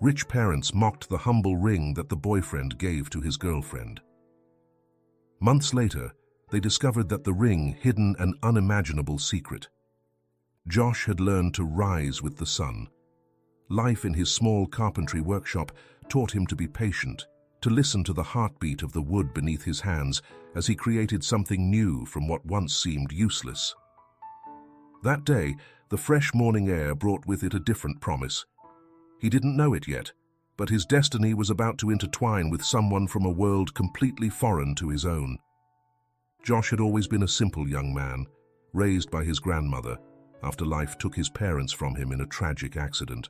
Rich parents mocked the humble ring that the boyfriend gave to his girlfriend. Months later, they discovered that the ring hid an unimaginable secret. Josh had learned to rise with the sun. Life in his small carpentry workshop taught him to be patient, to listen to the heartbeat of the wood beneath his hands as he created something new from what once seemed useless. That day, the fresh morning air brought with it a different promise. He didn't know it yet, but his destiny was about to intertwine with someone from a world completely foreign to his own. Josh had always been a simple young man, raised by his grandmother, after life took his parents from him in a tragic accident.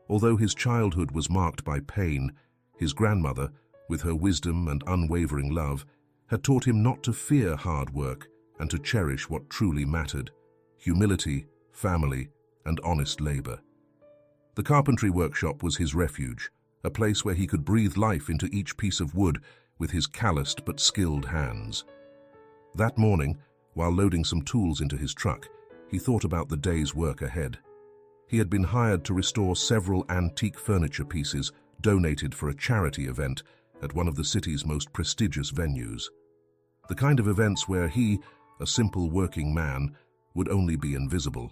Although his childhood was marked by pain, his grandmother, with her wisdom and unwavering love, had taught him not to fear hard work and to cherish what truly mattered: humility, family, and honest labor. The carpentry workshop was his refuge, a place where he could breathe life into each piece of wood with his calloused but skilled hands. That morning, while loading some tools into his truck, he thought about the day's work ahead. He had been hired to restore several antique furniture pieces donated for a charity event at one of the city's most prestigious venues. The kind of events where he, a simple working man, would only be invisible.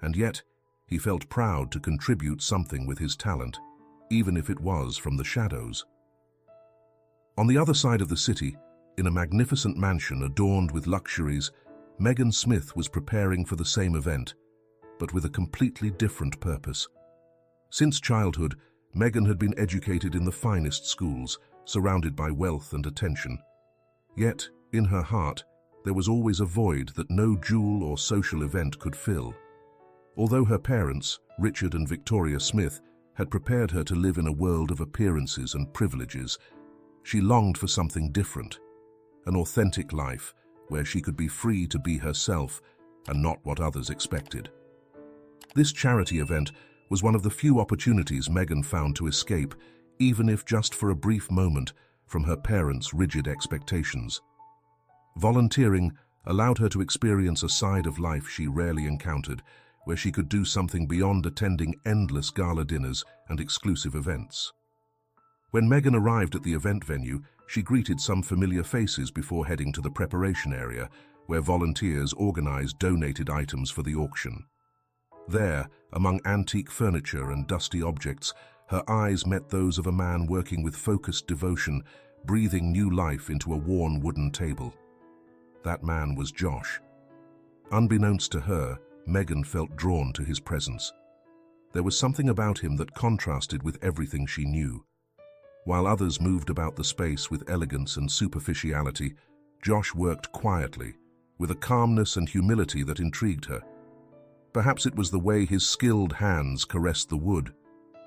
And yet, he felt proud to contribute something with his talent, even if it was from the shadows. On the other side of the city, in a magnificent mansion adorned with luxuries, Megan Smith was preparing for the same event, but with a completely different purpose. Since childhood, Megan had been educated in the finest schools, surrounded by wealth and attention. Yet, in her heart, there was always a void that no jewel or social event could fill. Although her parents, Richard and Victoria Smith, had prepared her to live in a world of appearances and privileges, she longed for something different, an authentic life where she could be free to be herself and not what others expected. This charity event was one of the few opportunities Megan found to escape, even if just for a brief moment, from her parents' rigid expectations. Volunteering allowed her to experience a side of life she rarely encountered, where she could do something beyond attending endless gala dinners and exclusive events. When Megan arrived at the event venue, she greeted some familiar faces before heading to the preparation area, where volunteers organized donated items for the auction. There, among antique furniture and dusty objects, her eyes met those of a man working with focused devotion, breathing new life into a worn wooden table. That man was Josh. Unbeknownst to her, Megan felt drawn to his presence. There was something about him that contrasted with everything she knew. While others moved about the space with elegance and superficiality, Josh worked quietly, with a calmness and humility that intrigued her. Perhaps it was the way his skilled hands caressed the wood,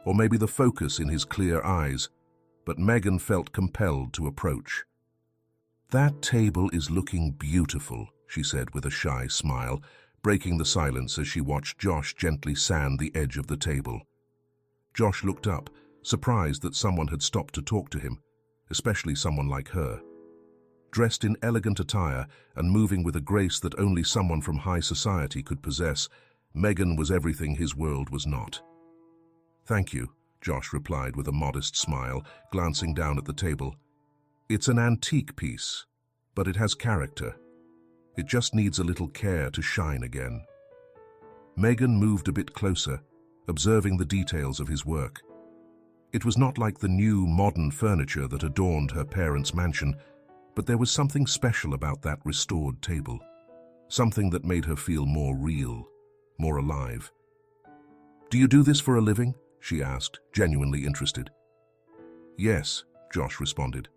or maybe the focus in his clear eyes, but Megan felt compelled to approach. "That table is looking beautiful," she said with a shy smile, breaking the silence as she watched Josh gently sand the edge of the table. Josh looked up, surprised that someone had stopped to talk to him, especially someone like her. Dressed in elegant attire and moving with a grace that only someone from high society could possess, Megan was everything his world was not. "Thank you," Josh replied with a modest smile, glancing down at the table. "It's an antique piece, but it has character. It just needs a little care to shine again." Megan moved a bit closer, observing the details of his work. It was not like the new, modern furniture that adorned her parents' mansion, but there was something special about that restored table, something that made her feel more real, more alive. "Do you do this for a living?" she asked, genuinely interested. "Yes," Josh responded.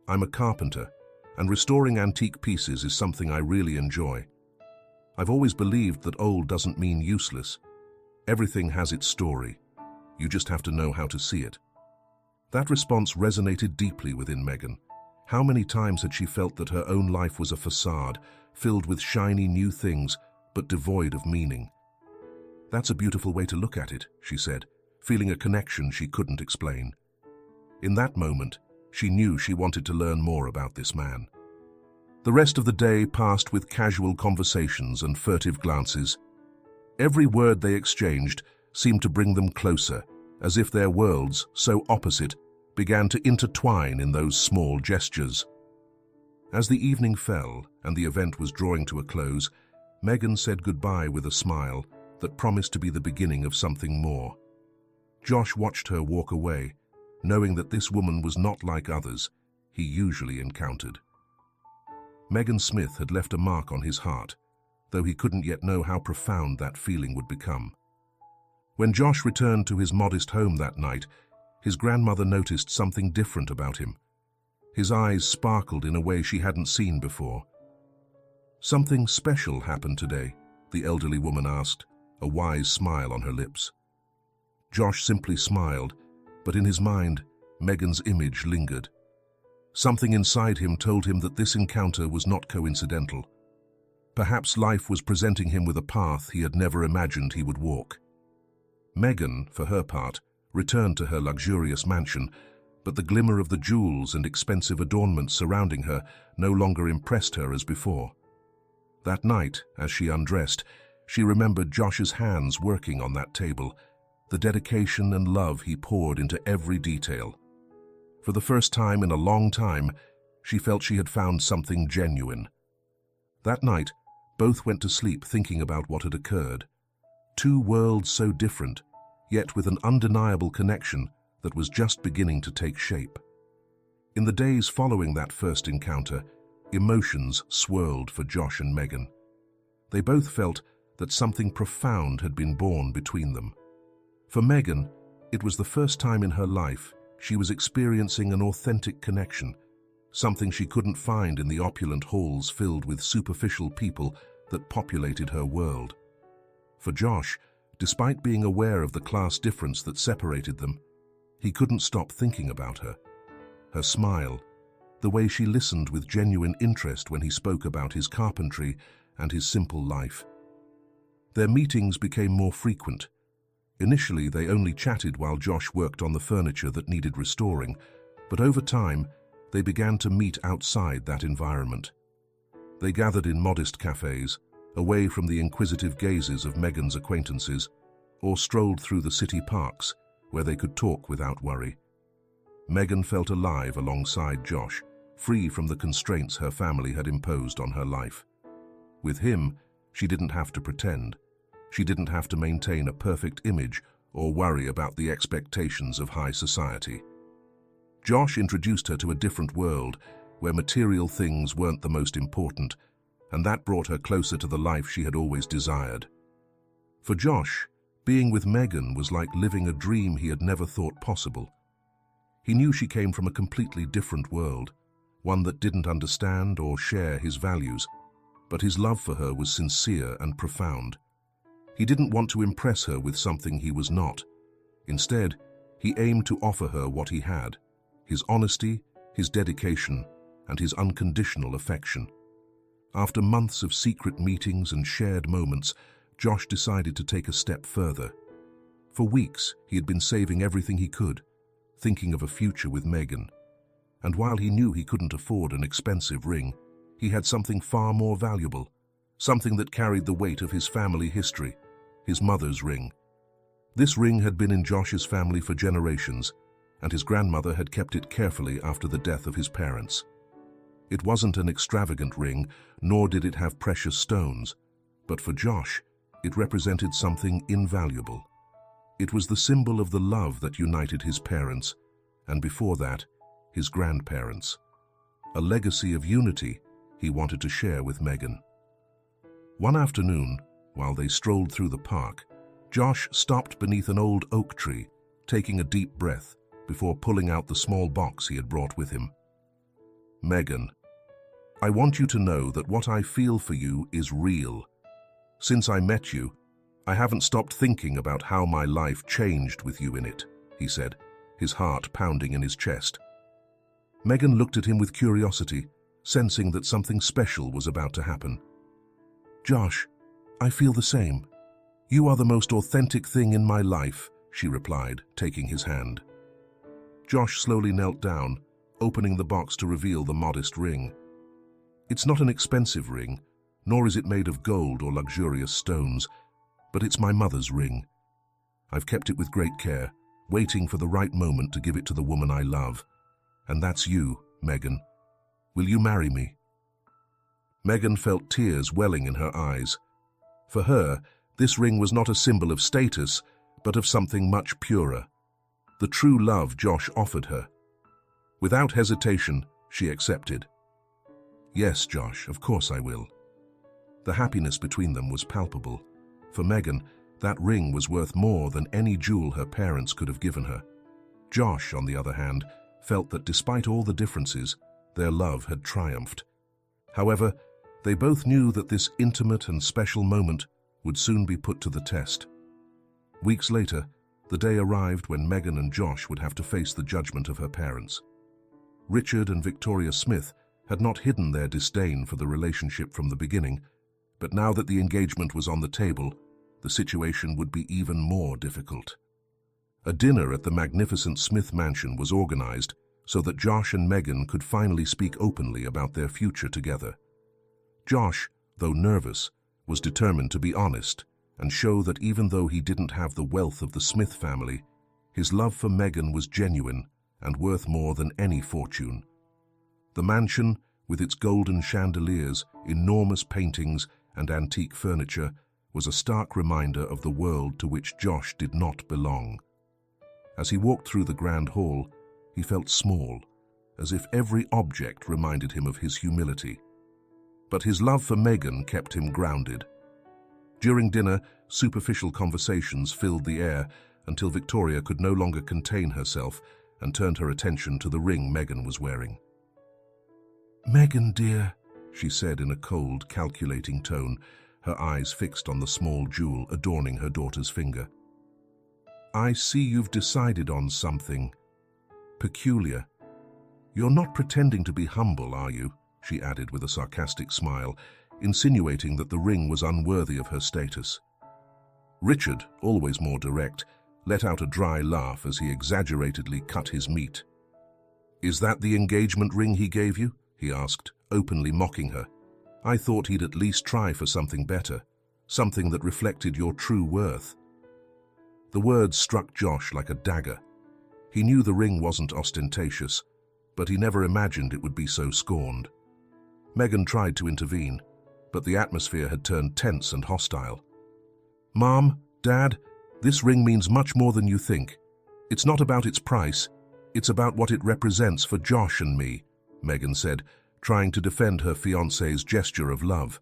"I'm a carpenter, and restoring antique pieces is something I really enjoy. I've always believed that old doesn't mean useless. Everything has its story. You just have to know how to see it." That response resonated deeply within Megan. How many times had she felt that her own life was a facade, filled with shiny new things, but devoid of meaning? "That's a beautiful way to look at it," she said, feeling a connection she couldn't explain. In that moment, she knew she wanted to learn more about this man. The rest of the day passed with casual conversations and furtive glances. Every word they exchanged seemed to bring them closer, as if their worlds, so opposite, began to intertwine in those small gestures. As the evening fell and the event was drawing to a close, Megan said goodbye with a smile that promised to be the beginning of something more. Josh watched her walk away, knowing that this woman was not like others he usually encountered. Megan Smith had left a mark on his heart, though he couldn't yet know how profound that feeling would become. When Josh returned to his modest home that night, his grandmother noticed something different about him. His eyes sparkled in a way she hadn't seen before. "Something special happened today?" the elderly woman asked, a wise smile on her lips. Josh simply smiled, but in his mind, Megan's image lingered. Something inside him told him that this encounter was not coincidental. Perhaps life was presenting him with a path he had never imagined he would walk. Megan, for her part, returned to her luxurious mansion, but the glimmer of the jewels and expensive adornments surrounding her no longer impressed her as before. That night, as she undressed, she remembered Josh's hands working on that table, the dedication and love he poured into every detail. For the first time in a long time, she felt she had found something genuine. That night, both went to sleep thinking about what had occurred. Two worlds so different, yet with an undeniable connection that was just beginning to take shape. In the days following that first encounter, emotions swirled for Josh and Megan. They both felt that something profound had been born between them. For Megan, it was the first time in her life she was experiencing an authentic connection, something she couldn't find in the opulent halls filled with superficial people that populated her world. For Josh, despite being aware of the class difference that separated them, he couldn't stop thinking about her. Her smile, the way she listened with genuine interest when he spoke about his carpentry and his simple life. Their meetings became more frequent. Initially, they only chatted while Josh worked on the furniture that needed restoring, but over time, they began to meet outside that environment. They gathered in modest cafes, away from the inquisitive gazes of Megan's acquaintances, or strolled through the city parks, where they could talk without worry. Megan felt alive alongside Josh, free from the constraints her family had imposed on her life. With him, she didn't have to pretend. She didn't have to maintain a perfect image or worry about the expectations of high society. Josh introduced her to a different world where material things weren't the most important, and that brought her closer to the life she had always desired. For Josh, being with Megan was like living a dream he had never thought possible. He knew she came from a completely different world, one that didn't understand or share his values, but his love for her was sincere and profound. He didn't want to impress her with something he was not. Instead, he aimed to offer her what he had: his honesty, his dedication, and his unconditional affection. After months of secret meetings and shared moments, Josh decided to take a step further. For weeks, he had been saving everything he could, thinking of a future with Megan. And while he knew he couldn't afford an expensive ring, he had something far more valuable, something that carried the weight of his family history: his mother's ring. This ring had been in Josh's family for generations, and his grandmother had kept it carefully after the death of his parents. It wasn't an extravagant ring, nor did it have precious stones, but for Josh, it represented something invaluable. It was the symbol of the love that united his parents, and before that, his grandparents. A legacy of unity he wanted to share with Megan. One afternoon, while they strolled through the park, Josh stopped beneath an old oak tree, taking a deep breath before pulling out the small box he had brought with him. "Megan, I want you to know that what I feel for you is real. Since I met you, I haven't stopped thinking about how my life changed with you in it," he said, his heart pounding in his chest. Megan looked at him with curiosity, sensing that something special was about to happen. "Josh, I feel the same. You are the most authentic thing in my life," she replied, taking his hand. Josh slowly knelt down, opening the box to reveal the modest ring. "It's not an expensive ring, nor is it made of gold or luxurious stones, but it's my mother's ring. I've kept it with great care, waiting for the right moment to give it to the woman I love. And that's you, Megan. Will you marry me?" Megan felt tears welling in her eyes. For her, this ring was not a symbol of status, but of something much purer. The true love Josh offered her. Without hesitation, she accepted. "Yes, Josh, of course I will." The happiness between them was palpable. For Megan, that ring was worth more than any jewel her parents could have given her. Josh, on the other hand, felt that despite all the differences, their love had triumphed. However, they both knew that this intimate and special moment would soon be put to the test. Weeks later, the day arrived when Megan and Josh would have to face the judgment of her parents. Richard and Victoria Smith had not hidden their disdain for the relationship from the beginning, but now that the engagement was on the table, the situation would be even more difficult. A dinner at the magnificent Smith mansion was organized so that Josh and Megan could finally speak openly about their future together. Josh, though nervous, was determined to be honest and show that even though he didn't have the wealth of the Smith family, his love for Megan was genuine and worth more than any fortune. The mansion, with its golden chandeliers, enormous paintings, and antique furniture, was a stark reminder of the world to which Josh did not belong. As he walked through the grand hall, he felt small, as if every object reminded him of his humility. But his love for Megan kept him grounded. During dinner, superficial conversations filled the air until Victoria could no longer contain herself and turned her attention to the ring Megan was wearing. "Megan, dear," she said in a cold, calculating tone, her eyes fixed on the small jewel adorning her daughter's finger. "I see you've decided on something peculiar. You're not pretending to be humble, are you?" she added with a sarcastic smile, insinuating that the ring was unworthy of her status. Richard, always more direct, let out a dry laugh as he exaggeratedly cut his meat. "Is that the engagement ring he gave you?" he asked, openly mocking her. "I thought he'd at least try for something better, something that reflected your true worth." The words struck Josh like a dagger. He knew the ring wasn't ostentatious, but he never imagined it would be so scorned. Megan tried to intervene, but the atmosphere had turned tense and hostile. "Mom, Dad, this ring means much more than you think. It's not about its price, it's about what it represents for Josh and me," Megan said, trying to defend her fiancé's gesture of love.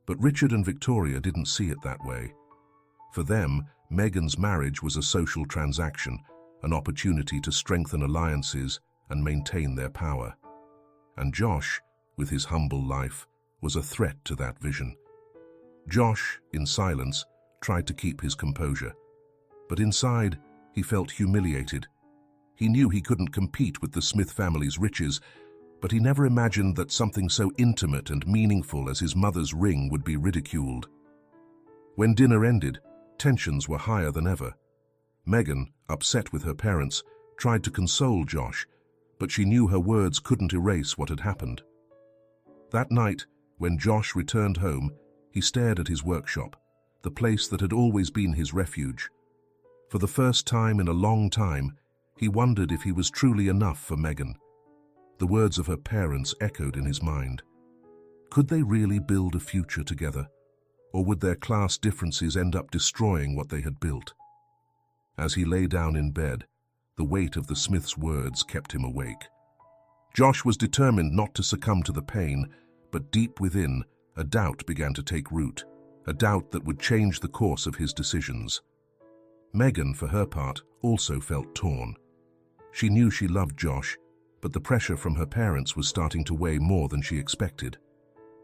But Richard and Victoria didn't see it that way. For them, Megan's marriage was a social transaction, an opportunity to strengthen alliances and maintain their power. And Josh, with his humble life, was a threat to that vision. Josh, in silence, tried to keep his composure. But inside, he felt humiliated. He knew he couldn't compete with the Smith family's riches, but he never imagined that something so intimate and meaningful as his mother's ring would be ridiculed. When dinner ended, tensions were higher than ever. Megan, upset with her parents, tried to console Josh, but she knew her words couldn't erase what had happened. That night, when Josh returned home, he stared at his workshop, the place that had always been his refuge. For the first time in a long time, he wondered if he was truly enough for Megan. The words of her parents echoed in his mind. Could they really build a future together, or would their class differences end up destroying what they had built? As he lay down in bed, the weight of the Smiths' words kept him awake. Josh was determined not to succumb to the pain, but deep within, a doubt began to take root, a doubt that would change the course of his decisions. Megan, for her part, also felt torn. She knew she loved Josh, but the pressure from her parents was starting to weigh more than she expected.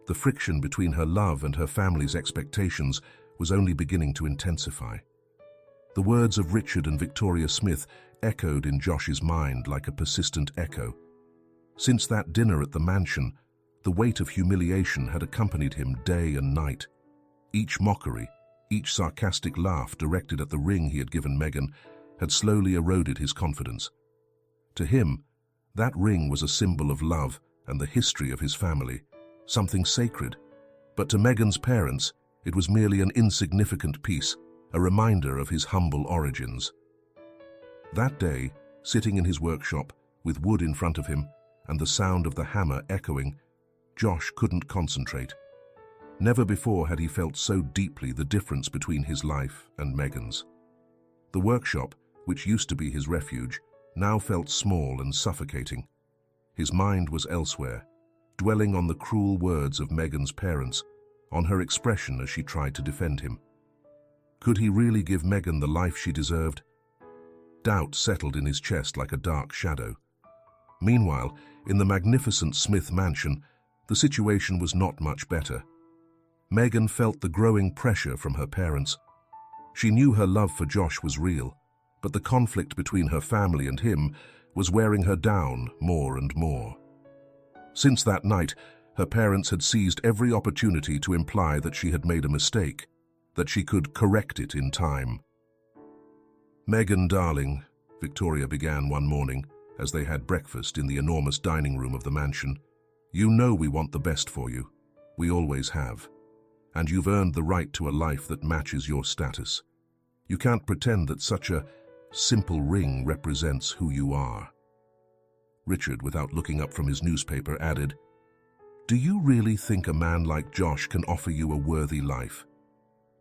The friction between her love and her family's expectations was only beginning to intensify. The words of Richard and Victoria Smith echoed in Josh's mind like a persistent echo. Since that dinner at the mansion, the weight of humiliation had accompanied him day and night. Each mockery, each sarcastic laugh directed at the ring he had given Megan, had slowly eroded his confidence. To him, that ring was a symbol of love and the history of his family, something sacred. But to Megan's parents, it was merely an insignificant piece, a reminder of his humble origins. That day, sitting in his workshop, with wood in front of him and the sound of the hammer echoing, Josh couldn't concentrate. Never before had he felt so deeply the difference between his life and Megan's. The workshop, which used to be his refuge, now felt small and suffocating. His mind was elsewhere, dwelling on the cruel words of Megan's parents, on her expression as she tried to defend him. Could he really give Megan the life she deserved? Doubt settled in his chest like a dark shadow. Meanwhile, in the magnificent Smith mansion, the situation was not much better. Megan felt the growing pressure from her parents. She knew her love for Josh was real, but the conflict between her family and him was wearing her down more and more. Since that night, her parents had seized every opportunity to imply that she had made a mistake, that she could correct it in time. "Megan, darling," Victoria began one morning as they had breakfast in the enormous dining room of the mansion, "you know we want the best for you. We always have. And you've earned the right to a life that matches your status. You can't pretend that such a simple ring represents who you are." Richard, without looking up from his newspaper, added, "Do you really think a man like Josh can offer you a worthy life?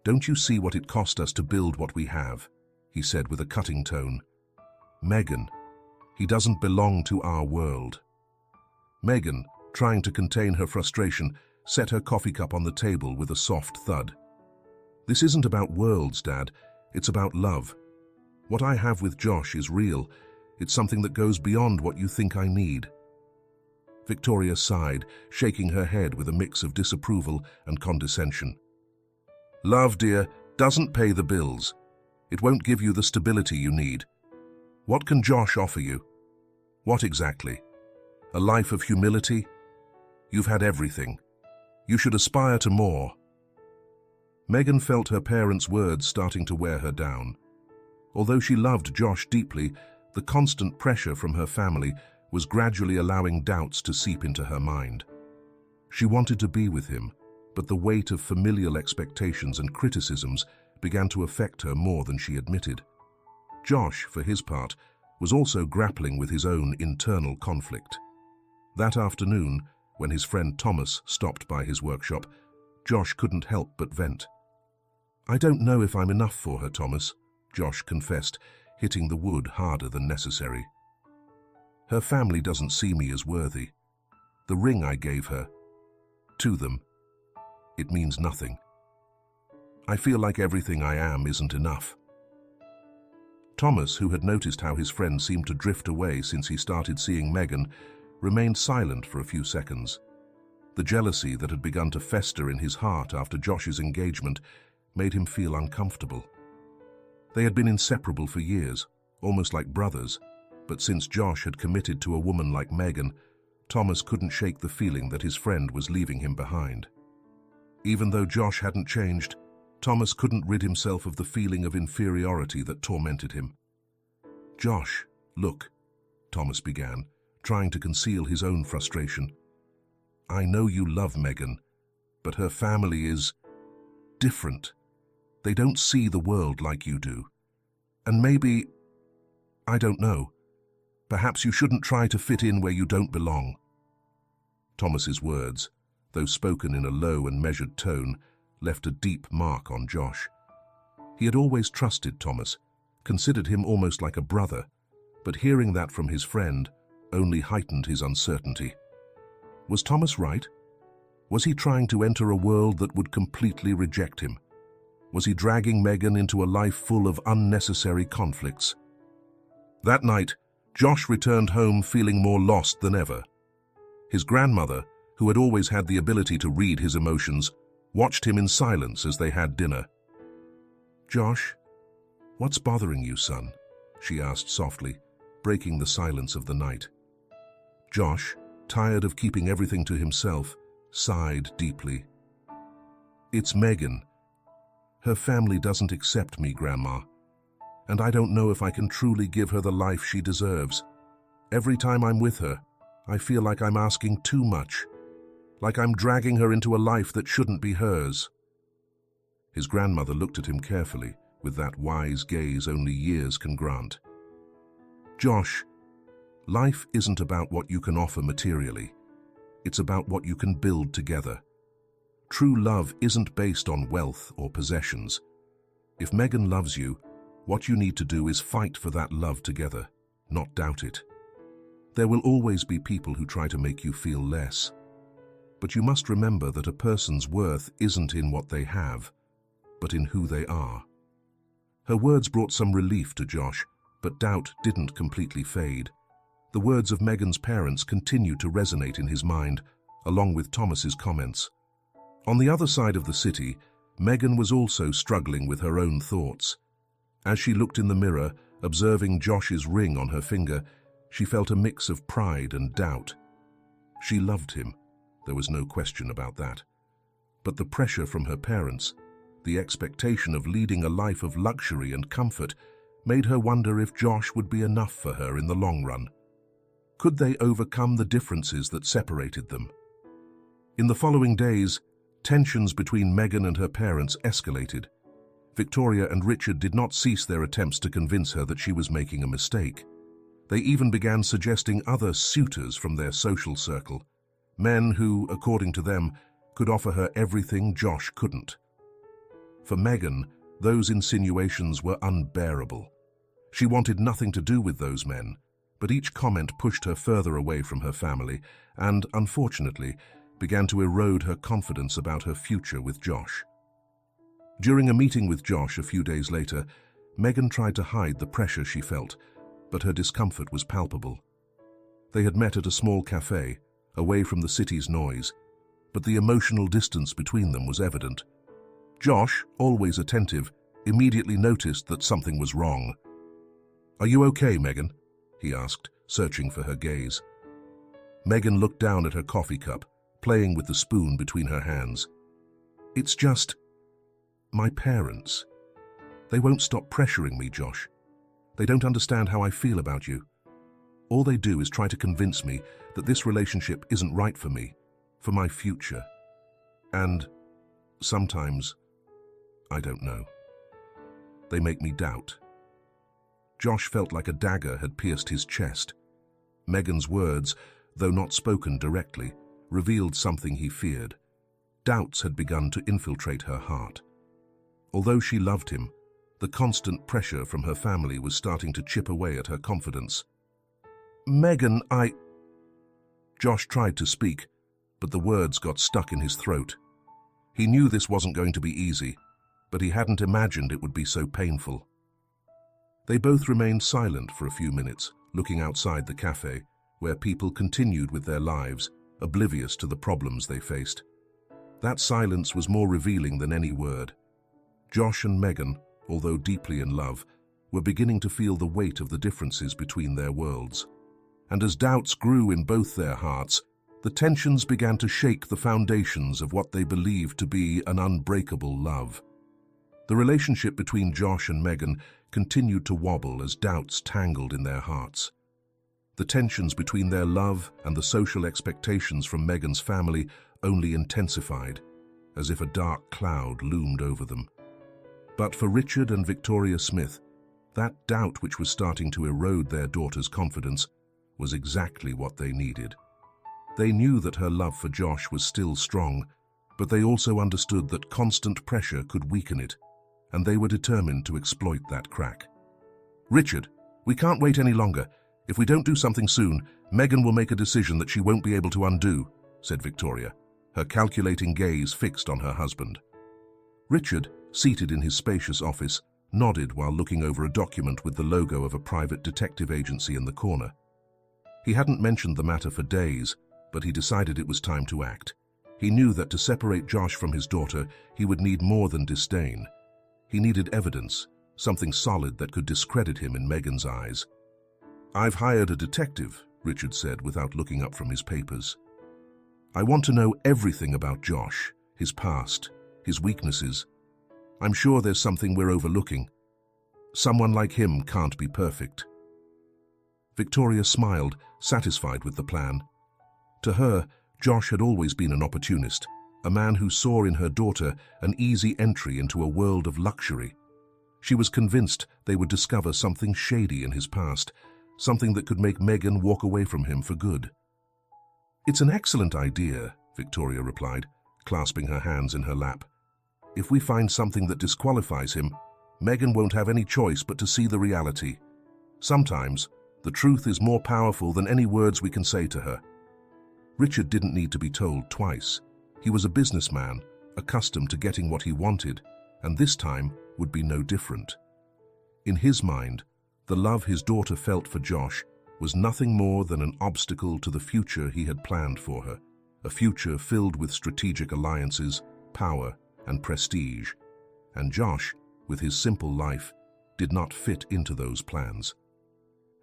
Don't you see what it cost us to build what we have?" he said with a cutting tone. "Megan, he doesn't belong to our world." Megan, trying to contain her frustration, set her coffee cup on the table with a soft thud. "This isn't about worlds, Dad. It's about love. What I have with Josh is real. It's something that goes beyond what you think I need." Victoria sighed, shaking her head with a mix of disapproval and condescension. "Love, dear, doesn't pay the bills. It won't give you the stability you need. What can Josh offer you? What exactly? A life of humility? You've had everything. You should aspire to more." Megan felt her parents' words starting to wear her down. Although she loved Josh deeply, the constant pressure from her family was gradually allowing doubts to seep into her mind. She wanted to be with him, but the weight of familial expectations and criticisms began to affect her more than she admitted. Josh, for his part, was also grappling with his own internal conflict. That afternoon, when his friend Thomas stopped by his workshop, Josh couldn't help but vent. "I don't know if I'm enough for her, Thomas," Josh confessed, hitting the wood harder than necessary. "Her family doesn't see me as worthy. The ring I gave her, to them, it means nothing. I feel like everything I am isn't enough." Thomas, who had noticed how his friend seemed to drift away since he started seeing Megan, remained silent for a few seconds. The jealousy that had begun to fester in his heart after Josh's engagement made him feel uncomfortable. They had been inseparable for years, almost like brothers, but since Josh had committed to a woman like Megan, Thomas couldn't shake the feeling that his friend was leaving him behind. Even though Josh hadn't changed, Thomas couldn't rid himself of the feeling of inferiority that tormented him. "Josh, look," Thomas began, trying to conceal his own frustration. "I know you love Megan, but her family is different. They don't see the world like you do. And maybe, I don't know, perhaps you shouldn't try to fit in where you don't belong." Thomas's words, though spoken in a low and measured tone, left a deep mark on Josh. He had always trusted Thomas, considered him almost like a brother, but hearing that from his friend only heightened his uncertainty. Was Thomas right? Was he trying to enter a world that would completely reject him? Was he dragging Megan into a life full of unnecessary conflicts? That night, Josh returned home feeling more lost than ever. His grandmother, who had always had the ability to read his emotions, watched him in silence as they had dinner. "Josh, what's bothering you, son?" she asked softly, breaking the silence of the night. Josh, tired of keeping everything to himself, sighed deeply. "It's Megan. Her family doesn't accept me, Grandma, and I don't know if I can truly give her the life she deserves. Every time I'm with her, I feel like I'm asking too much, like I'm dragging her into a life that shouldn't be hers." His grandmother looked at him carefully, with that wise gaze only years can grant. Josh, life isn't about what you can offer materially. It's about what you can build together. True love isn't based on wealth or possessions. If Megan loves you, what you need to do is fight for that love together, not doubt it. There will always be people who try to make you feel less. But you must remember that a person's worth isn't in what they have, but in who they are. Her words brought some relief to Josh, but doubt didn't completely fade. The words of Megan's parents continued to resonate in his mind, along with Thomas's comments. On the other side of the city, Megan was also struggling with her own thoughts. As she looked in the mirror, observing Josh's ring on her finger, she felt a mix of pride and doubt. She loved him, there was no question about that. But the pressure from her parents, the expectation of leading a life of luxury and comfort, made her wonder if Josh would be enough for her in the long run. Could they overcome the differences that separated them? In the following days, tensions between Megan and her parents escalated. Victoria and Richard did not cease their attempts to convince her that she was making a mistake. They even began suggesting other suitors from their social circle, men who, according to them, could offer her everything Josh couldn't. For Megan, those insinuations were unbearable. She wanted nothing to do with those men, but each comment pushed her further away from her family and, unfortunately, began to erode her confidence about her future with Josh. During a meeting with Josh a few days later, Megan tried to hide the pressure she felt, but her discomfort was palpable. They had met at a small cafe, away from the city's noise, but the emotional distance between them was evident. Josh, always attentive, immediately noticed that something was wrong. "Are you okay, Megan?" he asked, searching for her gaze. Megan looked down at her coffee cup, playing with the spoon between her hands. "It's just my parents. They won't stop pressuring me, Josh. They don't understand how I feel about you. All they do is try to convince me that this relationship isn't right for me, for my future. And sometimes, I don't know. They make me doubt." Josh felt like a dagger had pierced his chest. Megan's words, though not spoken directly, revealed something he feared. Doubts had begun to infiltrate her heart. Although she loved him, the constant pressure from her family was starting to chip away at her confidence. "Megan, Josh tried to speak, but the words got stuck in his throat. He knew this wasn't going to be easy, but he hadn't imagined it would be so painful. They both remained silent for a few minutes, looking outside the cafe, where people continued with their lives, oblivious to the problems they faced. That silence was more revealing than any word. Josh and Megan, although deeply in love, were beginning to feel the weight of the differences between their worlds. And as doubts grew in both their hearts, the tensions began to shake the foundations of what they believed to be an unbreakable love. The relationship between Josh and Megan continued to wobble as doubts tangled in their hearts. The tensions between their love and the social expectations from Megan's family only intensified, as if a dark cloud loomed over them. But for Richard and Victoria Smith, that doubt which was starting to erode their daughter's confidence was exactly what they needed. They knew that her love for Josh was still strong, but they also understood that constant pressure could weaken it, and they were determined to exploit that crack. "Richard, we can't wait any longer. If we don't do something soon, Megan will make a decision that she won't be able to undo," said Victoria, her calculating gaze fixed on her husband. Richard, seated in his spacious office, nodded while looking over a document with the logo of a private detective agency in the corner. He hadn't mentioned the matter for days, but he decided it was time to act. He knew that to separate Josh from his daughter, he would need more than disdain. He needed evidence, something solid that could discredit him in Megan's eyes. "I've hired a detective," Richard said without looking up from his papers. "I want to know everything about Josh, his past, his weaknesses. I'm sure there's something we're overlooking. Someone like him can't be perfect." Victoria smiled, satisfied with the plan. To her, Josh had always been an opportunist, a man who saw in her daughter an easy entry into a world of luxury. She was convinced they would discover something shady in his past, something that could make Megan walk away from him for good. "It's an excellent idea," Victoria replied, clasping her hands in her lap. "If we find something that disqualifies him, Megan won't have any choice but to see the reality. Sometimes, the truth is more powerful than any words we can say to her." Richard didn't need to be told twice. He was a businessman, accustomed to getting what he wanted, and this time would be no different. In his mind, the love his daughter felt for Josh was nothing more than an obstacle to the future he had planned for her, a future filled with strategic alliances, power, and prestige. And Josh, with his simple life, did not fit into those plans.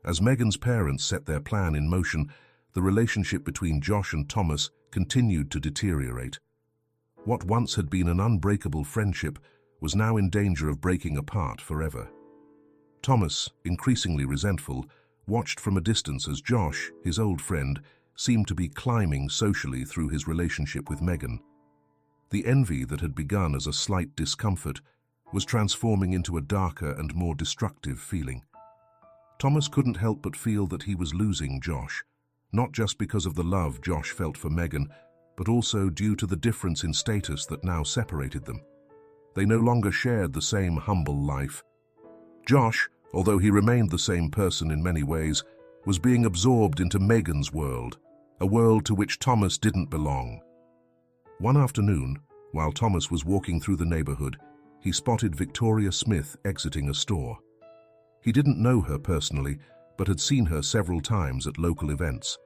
As Megan's parents set their plan in motion, the relationship between Josh and Thomas continued to deteriorate. What once had been an unbreakable friendship was now in danger of breaking apart forever. Thomas, increasingly resentful, watched from a distance as Josh, his old friend, seemed to be climbing socially through his relationship with Megan. The envy that had begun as a slight discomfort was transforming into a darker and more destructive feeling. Thomas couldn't help but feel that he was losing Josh, not just because of the love Josh felt for Megan, but also due to the difference in status that now separated them. They no longer shared the same humble life. Josh, although he remained the same person in many ways, was being absorbed into Megan's world, a world to which Thomas didn't belong. One afternoon, while Thomas was walking through the neighborhood, he spotted Victoria Smith exiting a store. He didn't know her personally, but had seen her several times at local events.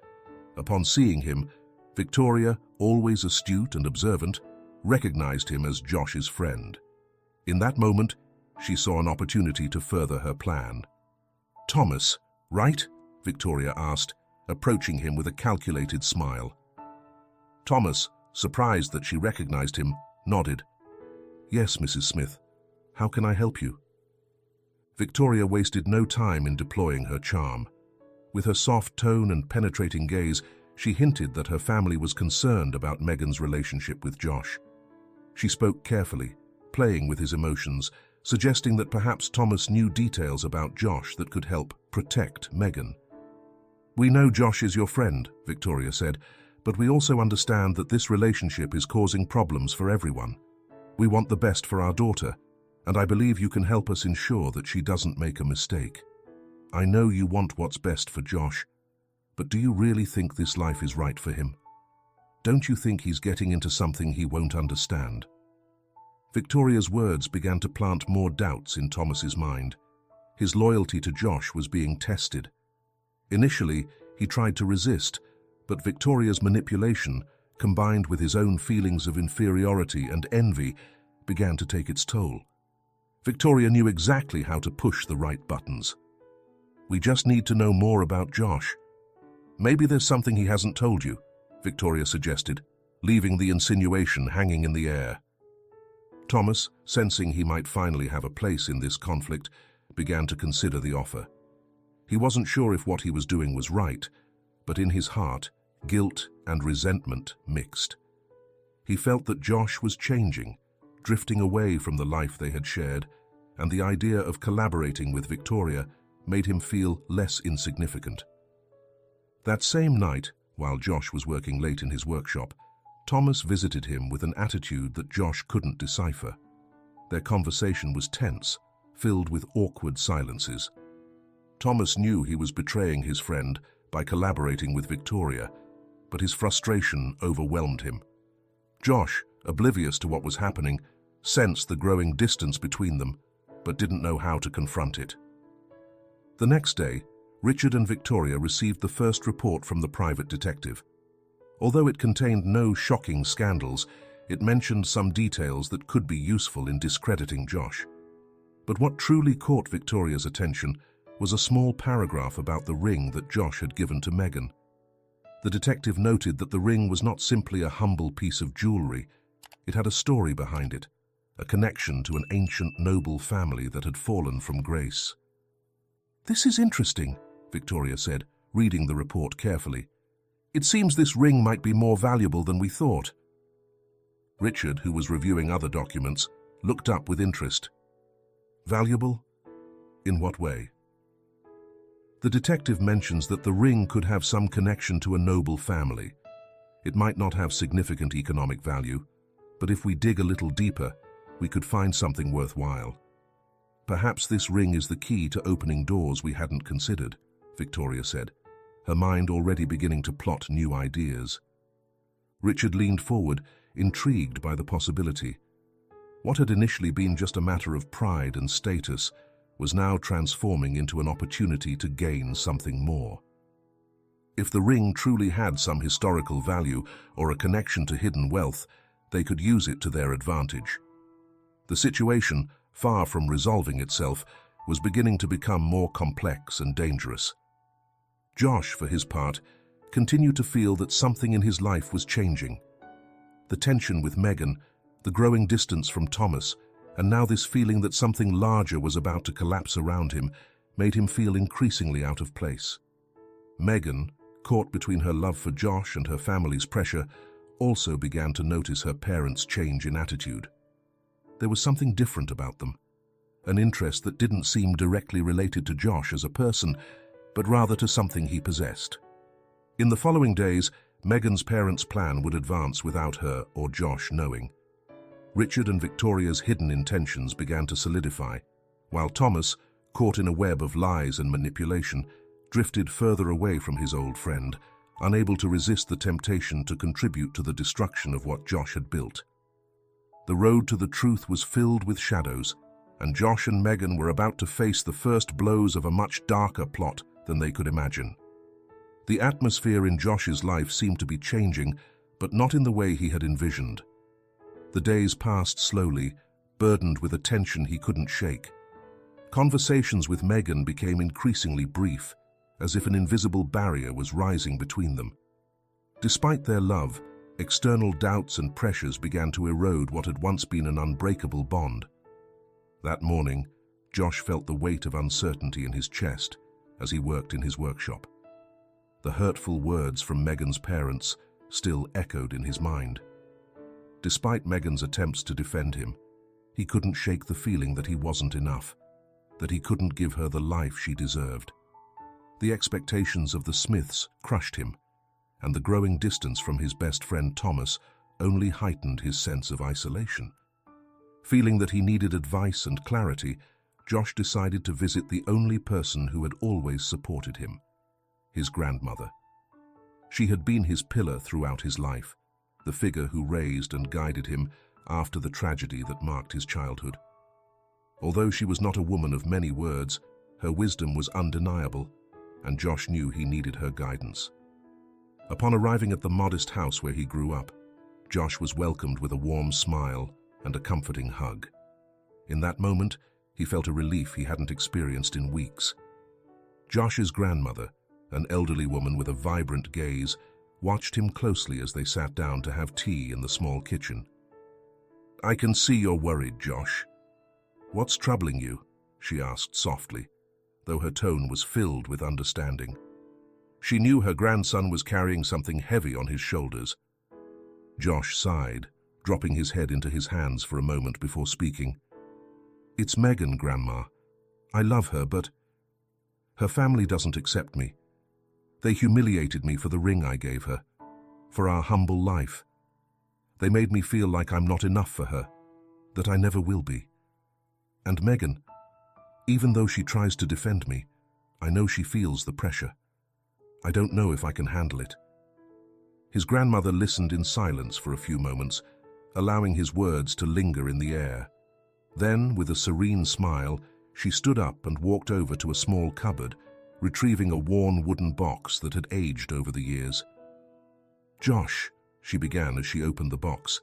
Upon seeing him, Victoria, always astute and observant, recognized him as Josh's friend. In that moment, she saw an opportunity to further her plan. "Thomas, right?" Victoria asked, approaching him with a calculated smile. Thomas, surprised that she recognized him, nodded. "Yes, Mrs. Smith. How can I help you?" Victoria wasted no time in deploying her charm. With her soft tone and penetrating gaze, she hinted that her family was concerned about Megan's relationship with Josh. She spoke carefully, playing with his emotions, suggesting that perhaps Thomas knew details about Josh that could help protect Megan. "We know Josh is your friend," Victoria said, "but we also understand that this relationship is causing problems for everyone. We want the best for our daughter, and I believe you can help us ensure that she doesn't make a mistake. I know you want what's best for Josh, but do you really think this life is right for him? Don't you think he's getting into something he won't understand?" Victoria's words began to plant more doubts in Thomas's mind. His loyalty to Josh was being tested. Initially, he tried to resist, but Victoria's manipulation, combined with his own feelings of inferiority and envy, began to take its toll. Victoria knew exactly how to push the right buttons. "We just need to know more about Josh. Maybe there's something he hasn't told you," Victoria suggested, leaving the insinuation hanging in the air. Thomas, sensing he might finally have a place in this conflict, began to consider the offer. He wasn't sure if what he was doing was right, but in his heart, guilt and resentment mixed. He felt that Josh was changing, drifting away from the life they had shared, and the idea of collaborating with Victoria made him feel less insignificant. That same night, while Josh was working late in his workshop, Thomas visited him with an attitude that Josh couldn't decipher. Their conversation was tense, filled with awkward silences. Thomas knew he was betraying his friend by collaborating with Victoria, but his frustration overwhelmed him. Josh, oblivious to what was happening, sensed the growing distance between them, but didn't know how to confront it. The next day, Richard and Victoria received the first report from the private detective. Although it contained no shocking scandals, it mentioned some details that could be useful in discrediting Josh. But what truly caught Victoria's attention was a small paragraph about the ring that Josh had given to Megan. The detective noted that the ring was not simply a humble piece of jewelry. It had a story behind it, a connection to an ancient noble family that had fallen from grace. "This is interesting," Victoria said, reading the report carefully. "It seems this ring might be more valuable than we thought." Richard, who was reviewing other documents, looked up with interest. "Valuable? In what way?" The detective mentions that the ring could have some connection to a noble family. It might not have significant economic value, but if we dig a little deeper, we could find something worthwhile. Perhaps this ring is the key to opening doors we hadn't considered, Victoria said, her mind already beginning to plot new ideas. Richard leaned forward, intrigued by the possibility. What had initially been just a matter of pride and status was now transforming into an opportunity to gain something more. If the ring truly had some historical value or a connection to hidden wealth, they could use it to their advantage. The situation, far from resolving itself, was beginning to become more complex and dangerous. Josh, for his part, continued to feel that something in his life was changing. The tension with Megan, the growing distance from Thomas, and now this feeling that something larger was about to collapse around him, made him feel increasingly out of place. Megan, caught between her love for Josh and her family's pressure, also began to notice her parents' change in attitude. There was something different about them, an interest that didn't seem directly related to Josh as a person, but rather to something he possessed. In the following days, Megan's parents' plan would advance without her or Josh knowing. Richard and Victoria's hidden intentions began to solidify, while Thomas, caught in a web of lies and manipulation, drifted further away from his old friend, unable to resist the temptation to contribute to the destruction of what Josh had built. The road to the truth was filled with shadows, and Josh and Megan were about to face the first blows of a much darker plot than they could imagine. The atmosphere in Josh's life seemed to be changing, but not in the way he had envisioned. The days passed slowly, burdened with a tension he couldn't shake. Conversations with Megan became increasingly brief, as if an invisible barrier was rising between them. Despite their love, external doubts and pressures began to erode what had once been an unbreakable bond. That morning, Josh felt the weight of uncertainty in his chest as he worked in his workshop. The hurtful words from Megan's parents still echoed in his mind. Despite Megan's attempts to defend him, he couldn't shake the feeling that he wasn't enough, that he couldn't give her the life she deserved. The expectations of the Smiths crushed him, and the growing distance from his best friend Thomas only heightened his sense of isolation. Feeling that he needed advice and clarity, Josh decided to visit the only person who had always supported him, his grandmother. She had been his pillar throughout his life, the figure who raised and guided him after the tragedy that marked his childhood. Although she was not a woman of many words, her wisdom was undeniable, and Josh knew he needed her guidance. Upon arriving at the modest house where he grew up, Josh was welcomed with a warm smile and a comforting hug. In that moment, he felt a relief he hadn't experienced in weeks. Josh's grandmother, an elderly woman with a vibrant gaze, watched him closely as they sat down to have tea in the small kitchen. "I can see you're worried, Josh. What's troubling you?" she asked softly, though her tone was filled with understanding. She knew her grandson was carrying something heavy on his shoulders. Josh sighed, dropping his head into his hands for a moment before speaking. "It's Megan, Grandma. I love her, but her family doesn't accept me. They humiliated me for the ring I gave her, for our humble life. They made me feel like I'm not enough for her, that I never will be. And Megan, even though she tries to defend me, I know she feels the pressure. I don't know if I can handle it." His grandmother listened in silence for a few moments, allowing his words to linger in the air. Then, with a serene smile, she stood up and walked over to a small cupboard, retrieving a worn wooden box that had aged over the years. "Josh," she began as she opened the box,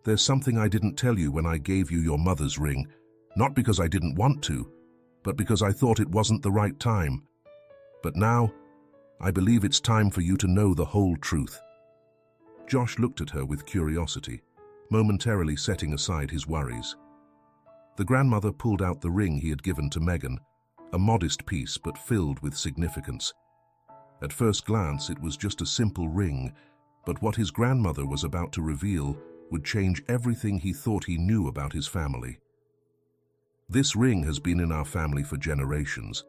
"there's something I didn't tell you when I gave you your mother's ring, not because I didn't want to, but because I thought it wasn't the right time. But now, I believe it's time for you to know the whole truth." Josh looked at her with curiosity, momentarily setting aside his worries. The grandmother pulled out the ring he had given to Megan, a modest piece but filled with significance. At first glance, it was just a simple ring, but what his grandmother was about to reveal would change everything he thought he knew about his family. "This ring has been in our family for generations.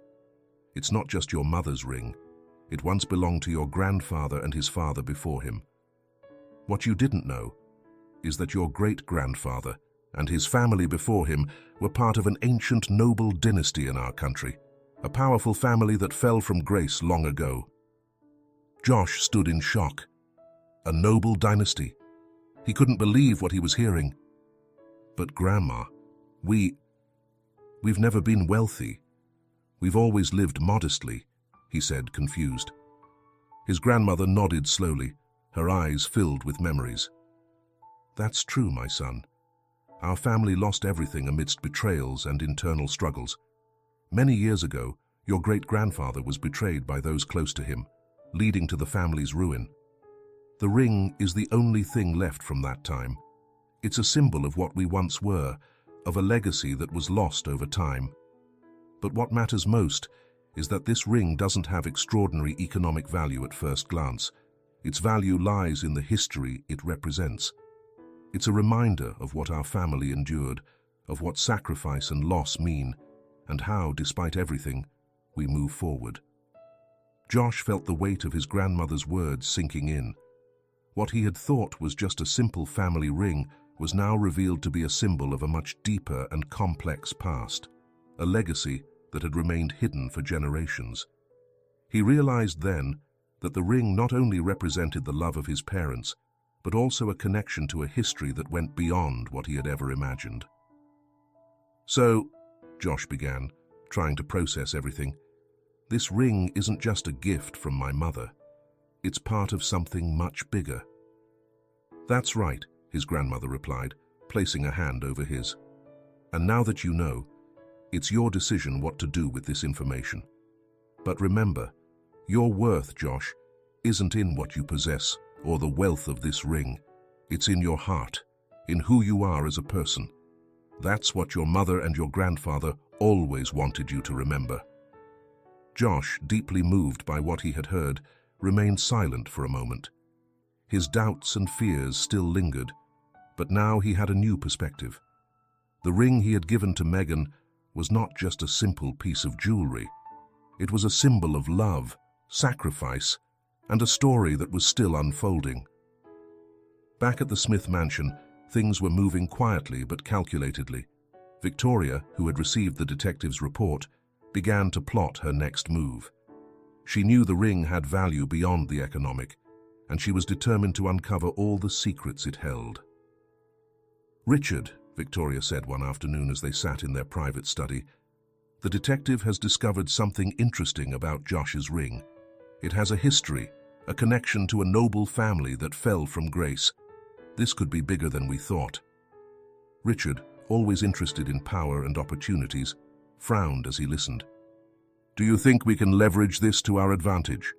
It's not just your mother's ring. It once belonged to your grandfather and his father before him. What you didn't know is that your great-grandfather and his family before him were part of an ancient noble dynasty in our country, a powerful family that fell from grace long ago. Josh stood in shock. A noble dynasty. He couldn't believe what he was hearing. But Grandma, we've never been wealthy. We've always lived modestly, he said, confused. His grandmother nodded slowly, her eyes filled with memories. That's true, my son. Our family lost everything amidst betrayals and internal struggles. Many years ago, your great-grandfather was betrayed by those close to him, leading to the family's ruin. The ring is the only thing left from that time. It's a symbol of what we once were, of a legacy that was lost over time. But what matters most is that this ring doesn't have extraordinary economic value at first glance. Its value lies in the history it represents. It's a reminder of what our family endured, of what sacrifice and loss mean, and how, despite everything, we move forward. Josh felt the weight of his grandmother's words sinking in. What he had thought was just a simple family ring was now revealed to be a symbol of a much deeper and complex past, a legacy that had remained hidden for generations. He realized then that the ring not only represented the love of his parents, but also a connection to a history that went beyond what he had ever imagined. So, Josh began, trying to process everything, this ring isn't just a gift from my mother. It's part of something much bigger. That's right, his grandmother replied, placing a hand over his. And now that you know, it's your decision what to do with this information. But remember, your worth, Josh, isn't in what you possess or the wealth of this ring. It's in your heart, in who you are as a person. That's what your mother and your grandfather always wanted you to remember. Josh, deeply moved by what he had heard, remained silent for a moment. His doubts and fears still lingered, but now he had a new perspective. The ring he had given to Megan was not just a simple piece of jewelry. It was a symbol of love, sacrifice, and a story that was still unfolding. Back at the Smith mansion, things were moving quietly but calculatedly. Victoria, who had received the detective's report, began to plot her next move. She knew the ring had value beyond the economic, and she was determined to uncover all the secrets it held. "Richard," Victoria said one afternoon as they sat in their private study, "the detective has discovered something interesting about Josh's ring. It has a history, a connection to a noble family that fell from grace. This could be bigger than we thought." Richard, always interested in power and opportunities, frowned as he listened. "Do you think we can leverage this to our advantage?"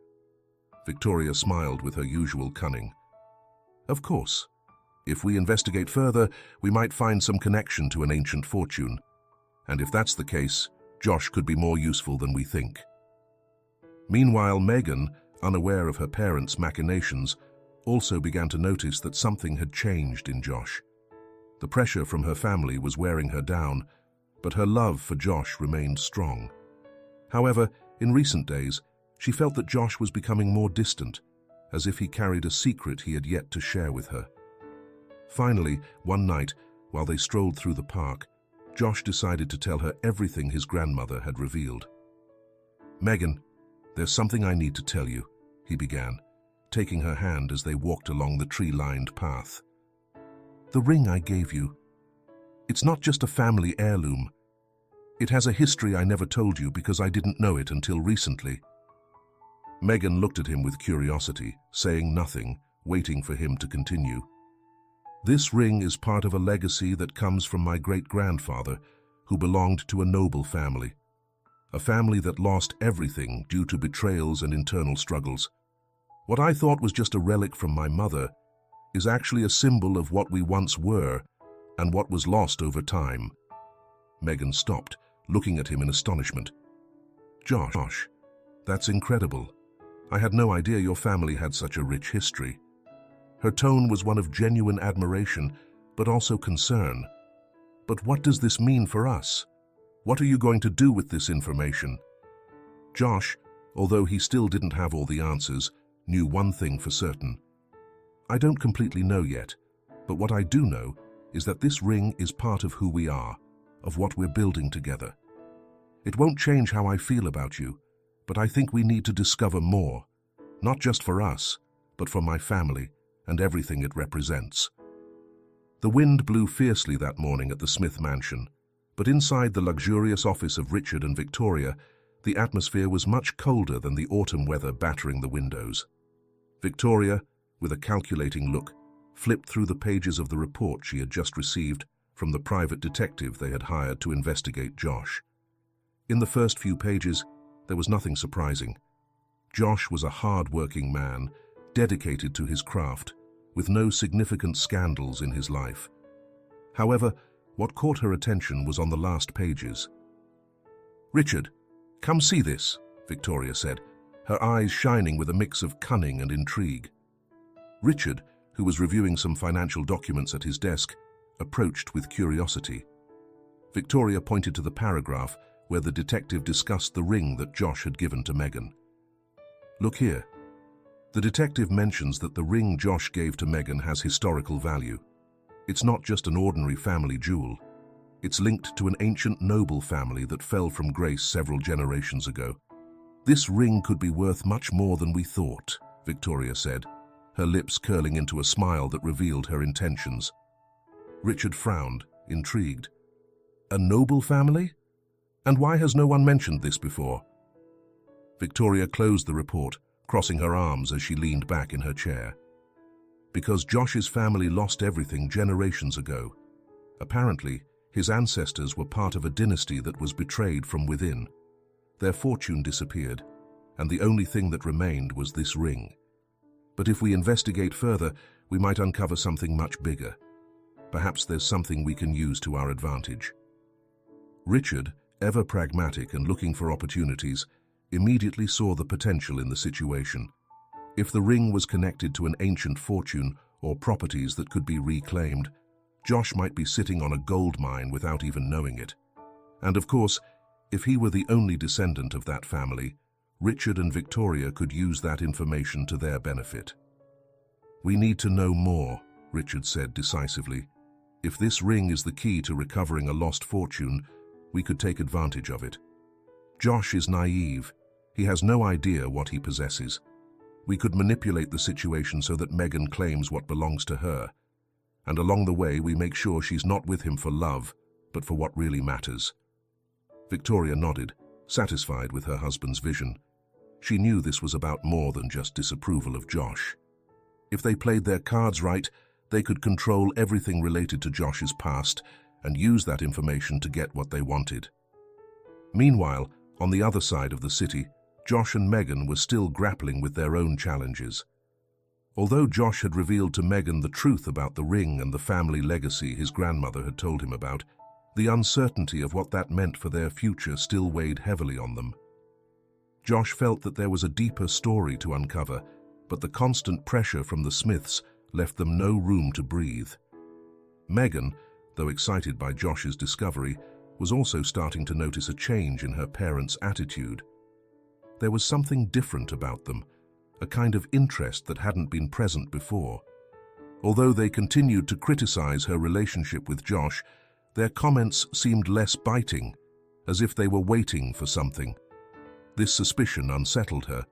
Victoria smiled with her usual cunning. "Of course. If we investigate further, we might find some connection to an ancient fortune. And if that's the case, Josh could be more useful than we think." Meanwhile, Megan, unaware of her parents' machinations, also began to notice that something had changed in Josh. The pressure from her family was wearing her down, but her love for Josh remained strong. However, in recent days, she felt that Josh was becoming more distant, as if he carried a secret he had yet to share with her. Finally, one night, while they strolled through the park, Josh decided to tell her everything his grandmother had revealed. "Megan, there's something I need to tell you," he began, taking her hand as they walked along the tree-lined path. "The ring I gave you, it's not just a family heirloom. It has a history I never told you because I didn't know it until recently." Megan looked at him with curiosity, saying nothing, waiting for him to continue. "This ring is part of a legacy that comes from my great-grandfather, who belonged to a noble family. A family that lost everything due to betrayals and internal struggles. What I thought was just a relic from my mother is actually a symbol of what we once were and what was lost over time." Megan stopped, looking at him in astonishment. "Josh, that's incredible. I had no idea your family had such a rich history." Her tone was one of genuine admiration, but also concern. "But what does this mean for us? What are you going to do with this information?" Josh, although he still didn't have all the answers, knew one thing for certain. I don't completely know yet, but what I do know is that this ring is part of who we are, of what we're building together. It won't change how I feel about you, but I think we need to discover more, not just for us, but for my family and everything it represents. The wind blew fiercely that morning at the Smith mansion, but inside the luxurious office of Richard and Victoria, the atmosphere was much colder than the autumn weather battering the windows. Victoria, with a calculating look, flipped through the pages of the report she had just received from the private detective they had hired to investigate Josh. In the first few pages, there was nothing surprising. Josh was a hard-working man, dedicated to his craft, with no significant scandals in his life. However, what caught her attention was on the last pages. "Richard, come see this," Victoria said, her eyes shining with a mix of cunning and intrigue. Richard, who was reviewing some financial documents at his desk, approached with curiosity. Victoria pointed to the paragraph where the detective discussed the ring that Josh had given to Megan. "Look here. The detective mentions that the ring Josh gave to Megan has historical value. It's not just an ordinary family jewel. It's linked to an ancient noble family that fell from grace several generations ago. This ring could be worth much more than we thought," Victoria said, her lips curling into a smile that revealed her intentions. Richard frowned, intrigued. "A noble family? And why has no one mentioned this before?" Victoria closed the report, crossing her arms as she leaned back in her chair. "Because Josh's family lost everything generations ago. Apparently, his ancestors were part of a dynasty that was betrayed from within. Their fortune disappeared, and the only thing that remained was this ring. But if we investigate further, we might uncover something much bigger. Perhaps there's something we can use to our advantage." Richard, ever pragmatic and looking for opportunities, immediately saw the potential in the situation. If the ring was connected to an ancient fortune or properties that could be reclaimed, Josh might be sitting on a gold mine without even knowing it. And of course, if he were the only descendant of that family, Richard and Victoria could use that information to their benefit. "We need to know more," Richard said decisively. "If this ring is the key to recovering a lost fortune, we could take advantage of it. Josh is naive. He has no idea what he possesses. We could manipulate the situation so that Megan claims what belongs to her. And along the way, we make sure she's not with him for love, but for what really matters." Victoria nodded, satisfied with her husband's vision. She knew this was about more than just disapproval of Josh. If they played their cards right, they could control everything related to Josh's past and use that information to get what they wanted. Meanwhile, on the other side of the city, Josh and Megan were still grappling with their own challenges. Although Josh had revealed to Megan the truth about the ring and the family legacy his grandmother had told him about, the uncertainty of what that meant for their future still weighed heavily on them. Josh felt that there was a deeper story to uncover, but the constant pressure from the Smiths left them no room to breathe. Megan, though excited by Josh's discovery, was also starting to notice a change in her parents' attitude. There was something different about them, a kind of interest that hadn't been present before. Although they continued to criticize her relationship with Josh, their comments seemed less biting, as if they were waiting for something. This suspicion unsettled her,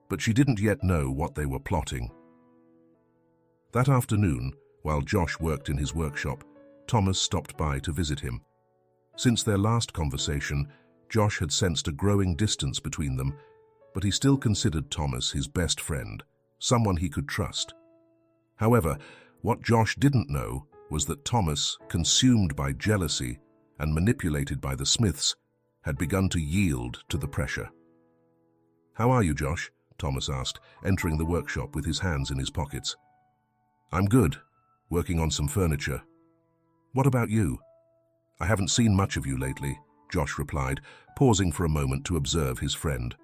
but she didn't yet know what they were plotting. That afternoon, while Josh worked in his workshop, Thomas stopped by to visit him. Since their last conversation, Josh had sensed a growing distance between them, but he still considered Thomas his best friend, someone he could trust. However, what Josh didn't know was that Thomas, consumed by jealousy and manipulated by the Smiths, had begun to yield to the pressure. "How are you, Josh?" Thomas asked, entering the workshop with his hands in his pockets. "I'm good, working on some furniture. What about you?" "I haven't seen much of you lately," Josh replied, pausing for a moment to observe his friend.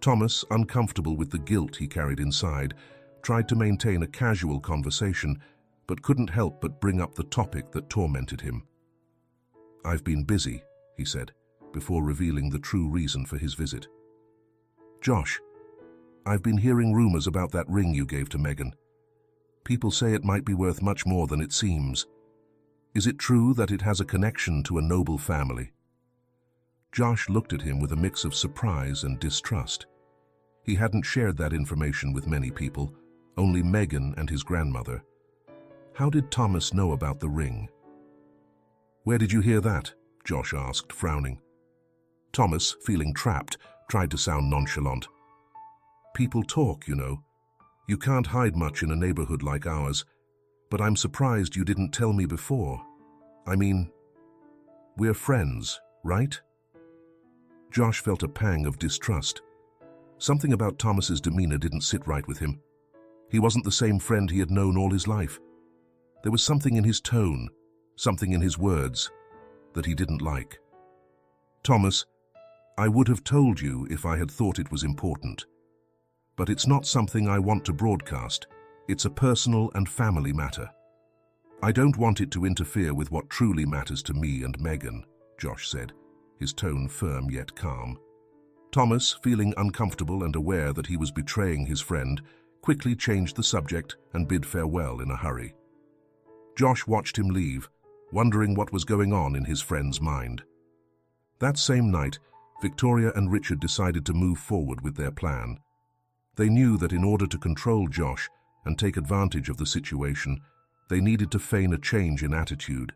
Thomas, uncomfortable with the guilt he carried inside, tried to maintain a casual conversation, but couldn't help but bring up the topic that tormented him. "I've been busy," he said, before revealing the true reason for his visit. Josh, I've been hearing rumors about that ring you gave to Megan. People say it might be worth much more than it seems. Is it true that it has a connection to a noble family? Josh looked at him with a mix of surprise and distrust. He hadn't shared that information with many people, only Megan and his grandmother. How did Thomas know about the ring? Where did you hear that? Josh asked, frowning. Thomas, feeling trapped, tried to sound nonchalant. People talk, you know. You can't hide much in a neighborhood like ours, but I'm surprised you didn't tell me before. I mean, we're friends, right? Josh felt a pang of distrust. Something about Thomas's demeanor didn't sit right with him. He wasn't the same friend he had known all his life. There was something in his tone, something in his words, that he didn't like. Thomas, I would have told you if I had thought it was important. But it's not something I want to broadcast. It's a personal and family matter. I don't want it to interfere with what truly matters to me and Megan, Josh said, his tone firm yet calm. Thomas, feeling uncomfortable and aware that he was betraying his friend, quickly changed the subject and bid farewell in a hurry. Josh watched him leave, wondering what was going on in his friend's mind. That same night, Victoria and Richard decided to move forward with their plan. They knew that in order to control Josh and take advantage of the situation, they needed to feign a change in attitude.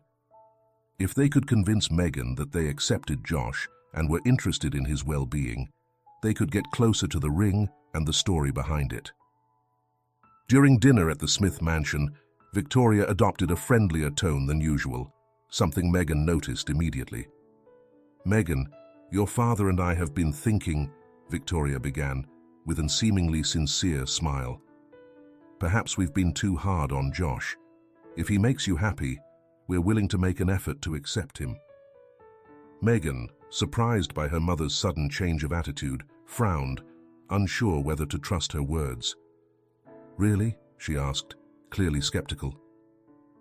If they could convince Megan that they accepted Josh and were interested in his well-being, they could get closer to the ring and the story behind it. During dinner at the Smith mansion, Victoria adopted a friendlier tone than usual, something Megan noticed immediately. Megan, your father and I have been thinking, Victoria began, with a seemingly sincere smile. Perhaps we've been too hard on Josh. If he makes you happy, we're willing to make an effort to accept him. Megan, surprised by her mother's sudden change of attitude, frowned, unsure whether to trust her words. Really? She asked, clearly skeptical.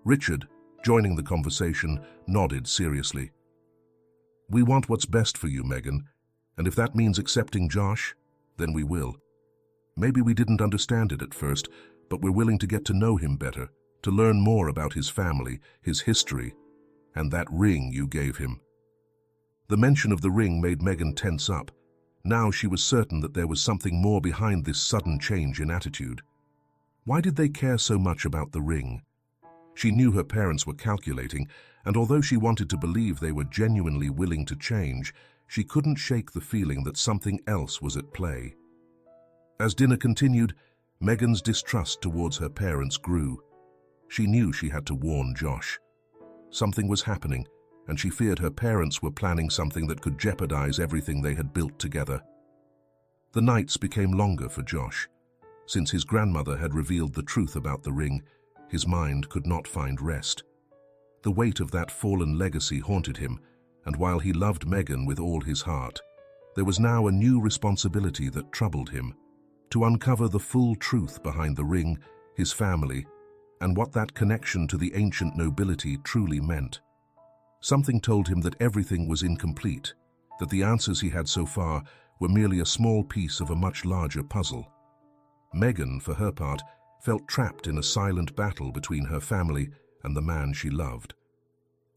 Richard, joining the conversation, nodded seriously. We want what's best for you, Megan, and if that means accepting Josh, then we will. Maybe we didn't understand it at first, but we're willing to get to know him better, to learn more about his family, his history, and that ring you gave him. The mention of the ring made Megan tense up. Now she was certain that there was something more behind this sudden change in attitude. Why did they care so much about the ring? She knew her parents were calculating, and although she wanted to believe they were genuinely willing to change, she couldn't shake the feeling that something else was at play. As dinner continued, Megan's distrust towards her parents grew. She knew she had to warn Josh. Something was happening, and she feared her parents were planning something that could jeopardize everything they had built together. The nights became longer for Josh. Since his grandmother had revealed the truth about the ring, his mind could not find rest. The weight of that fallen legacy haunted him, and while he loved Megan with all his heart, there was now a new responsibility that troubled him, to uncover the full truth behind the ring, his family, and what that connection to the ancient nobility truly meant. Something told him that everything was incomplete, that the answers he had so far were merely a small piece of a much larger puzzle. Megan, for her part, felt trapped in a silent battle between her family and the man she loved.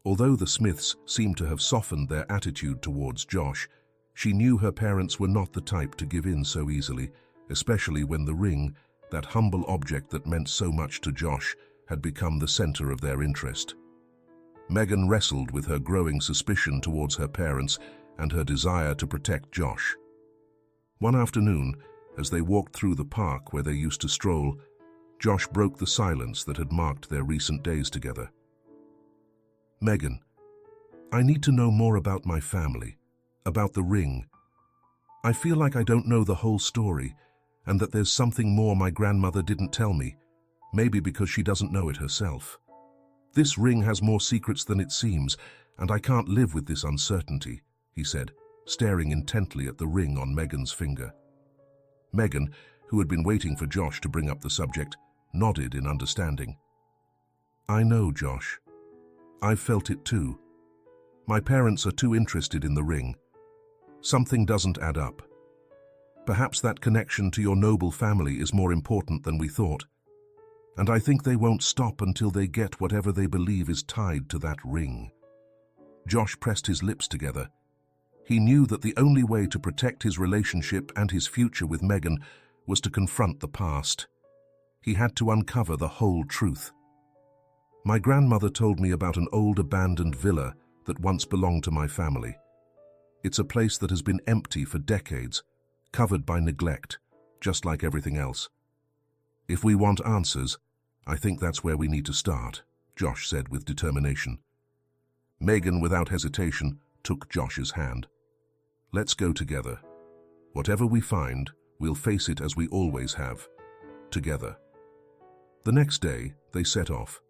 Although the Smiths seemed to have softened their attitude towards Josh, she knew her parents were not the type to give in so easily, especially when the ring, that humble object that meant so much to Josh, had become the center of their interest. Megan wrestled with her growing suspicion towards her parents and her desire to protect Josh. One afternoon, as they walked through the park where they used to stroll, Josh broke the silence that had marked their recent days together. Megan, I need to know more about my family, about the ring. I feel like I don't know the whole story, and that there's something more my grandmother didn't tell me, maybe because she doesn't know it herself. This ring has more secrets than it seems, and I can't live with this uncertainty, he said, staring intently at the ring on Megan's finger. Megan, who had been waiting for Josh to bring up the subject, nodded in understanding. I know, Josh. I've felt it too. My parents are too interested in the ring. Something doesn't add up. Perhaps that connection to your noble family is more important than we thought. And I think they won't stop until they get whatever they believe is tied to that ring." Josh pressed his lips together. He knew that the only way to protect his relationship and his future with Megan was to confront the past. He had to uncover the whole truth. "My grandmother told me about an old abandoned villa that once belonged to my family. It's a place that has been empty for decades, covered by neglect, just like everything else. If we want answers, I think that's where we need to start," Josh said with determination. Megan, without hesitation, took Josh's hand. "Let's go together. Whatever we find, we'll face it as we always have, together." The next day, they set off.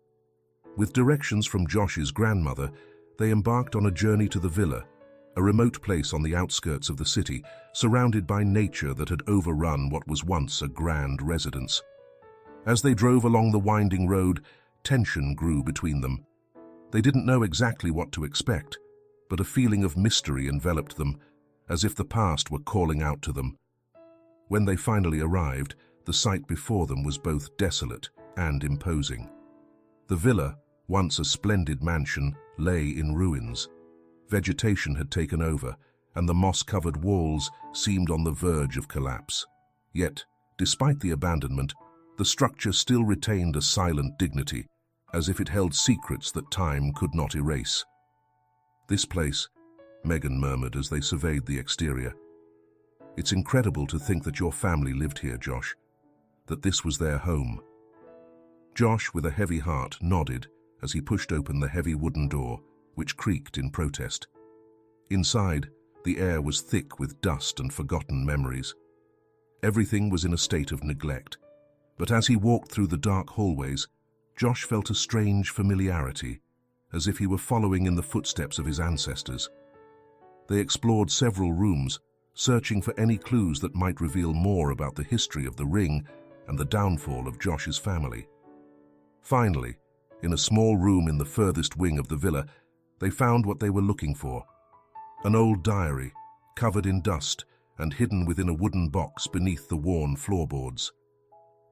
With directions from Josh's grandmother, they embarked on a journey to the villa, a remote place on the outskirts of the city, surrounded by nature that had overrun what was once a grand residence. As they drove along the winding road, tension grew between them. They didn't know exactly what to expect, but a feeling of mystery enveloped them, as if the past were calling out to them. When they finally arrived, the sight before them was both desolate and imposing. The villa, once a splendid mansion, lay in ruins. Vegetation had taken over, and the moss-covered walls seemed on the verge of collapse. Yet, despite the abandonment, the structure still retained a silent dignity, as if it held secrets that time could not erase. "This place," Megan murmured as they surveyed the exterior. "It's incredible to think that your family lived here, Josh, that this was their home." Josh, with a heavy heart, nodded as he pushed open the heavy wooden door, which creaked in protest. Inside, the air was thick with dust and forgotten memories. Everything was in a state of neglect, but as he walked through the dark hallways, Josh felt a strange familiarity, as if he were following in the footsteps of his ancestors. They explored several rooms, searching for any clues that might reveal more about the history of the ring and the downfall of Josh's family. Finally, in a small room in the furthest wing of the villa, they found what they were looking for: an old diary, covered in dust and hidden within a wooden box beneath the worn floorboards.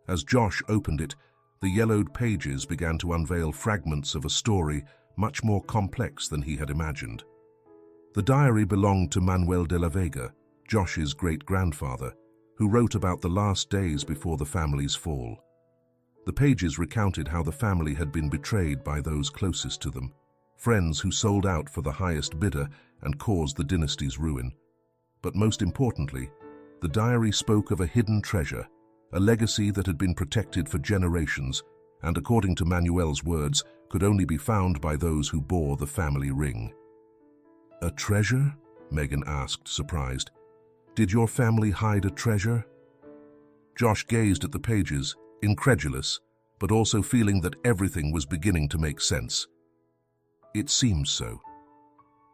As Josh opened it, the yellowed pages began to unveil fragments of a story much more complex than he had imagined. The diary belonged to Manuel de la Vega, Josh's great-grandfather, who wrote about the last days before the family's fall. The pages recounted how the family had been betrayed by those closest to them, friends who sold out for the highest bidder and caused the dynasty's ruin. But most importantly, the diary spoke of a hidden treasure, a legacy that had been protected for generations, and according to Manuel's words, could only be found by those who bore the family ring. "A treasure?" Megan asked, surprised. "Did your family hide a treasure?" Josh gazed at the pages, incredulous, but also feeling that everything was beginning to make sense. "It seems so.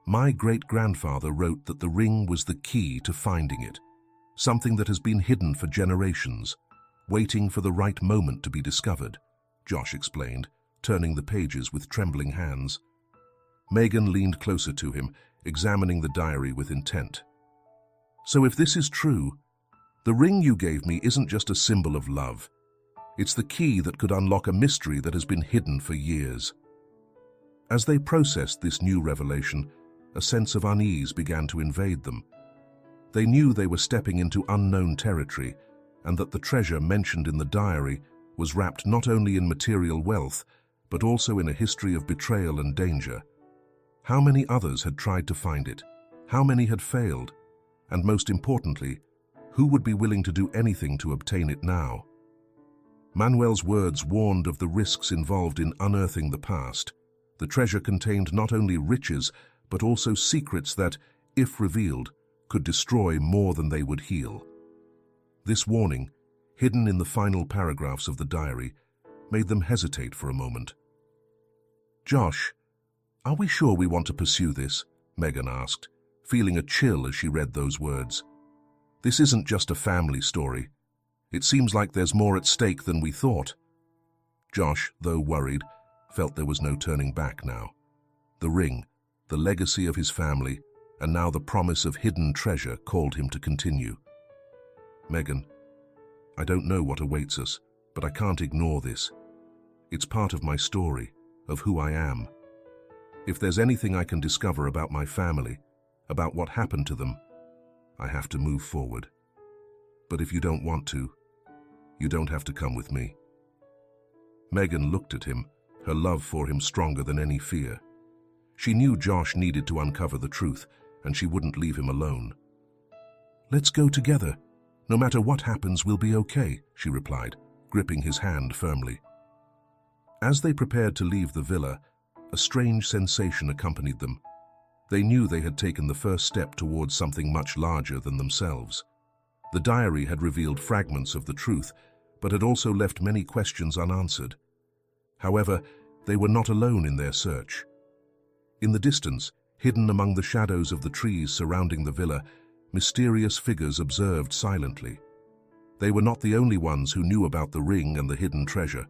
My great-grandfather wrote that the ring was the key to finding it, something that has been hidden for generations, waiting for the right moment to be discovered," Josh explained, turning the pages with trembling hands. Megan leaned closer to him, examining the diary with intent. "So if this is true, the ring you gave me isn't just a symbol of love. It's the key that could unlock a mystery that has been hidden for years." As they processed this new revelation, a sense of unease began to invade them. They knew they were stepping into unknown territory, and that the treasure mentioned in the diary was wrapped not only in material wealth, but also in a history of betrayal and danger. How many others had tried to find it? How many had failed? And most importantly, who would be willing to do anything to obtain it now? Manuel's words warned of the risks involved in unearthing the past. The treasure contained not only riches, but also secrets that, if revealed, could destroy more than they would heal. This warning, hidden in the final paragraphs of the diary, made them hesitate for a moment. "Josh, are we sure we want to pursue this?" Megan asked, feeling a chill as she read those words. "This isn't just a family story. It seems like there's more at stake than we thought." Josh, though worried, felt there was no turning back now. The ring, the legacy of his family, and now the promise of hidden treasure called him to continue. "Megan, I don't know what awaits us, but I can't ignore this. It's part of my story, of who I am. If there's anything I can discover about my family, about what happened to them, I have to move forward. But if you don't want to, you don't have to come with me." Megan looked at him, her love for him stronger than any fear. She knew Josh needed to uncover the truth, and she wouldn't leave him alone. "Let's go together. No matter what happens, we'll be okay," she replied, gripping his hand firmly. As they prepared to leave the villa, a strange sensation accompanied them. They knew they had taken the first step towards something much larger than themselves. The diary had revealed fragments of the truth, but had also left many questions unanswered. However, they were not alone in their search. In the distance, hidden among the shadows of the trees surrounding the villa, mysterious figures observed silently. They were not the only ones who knew about the ring and the hidden treasure.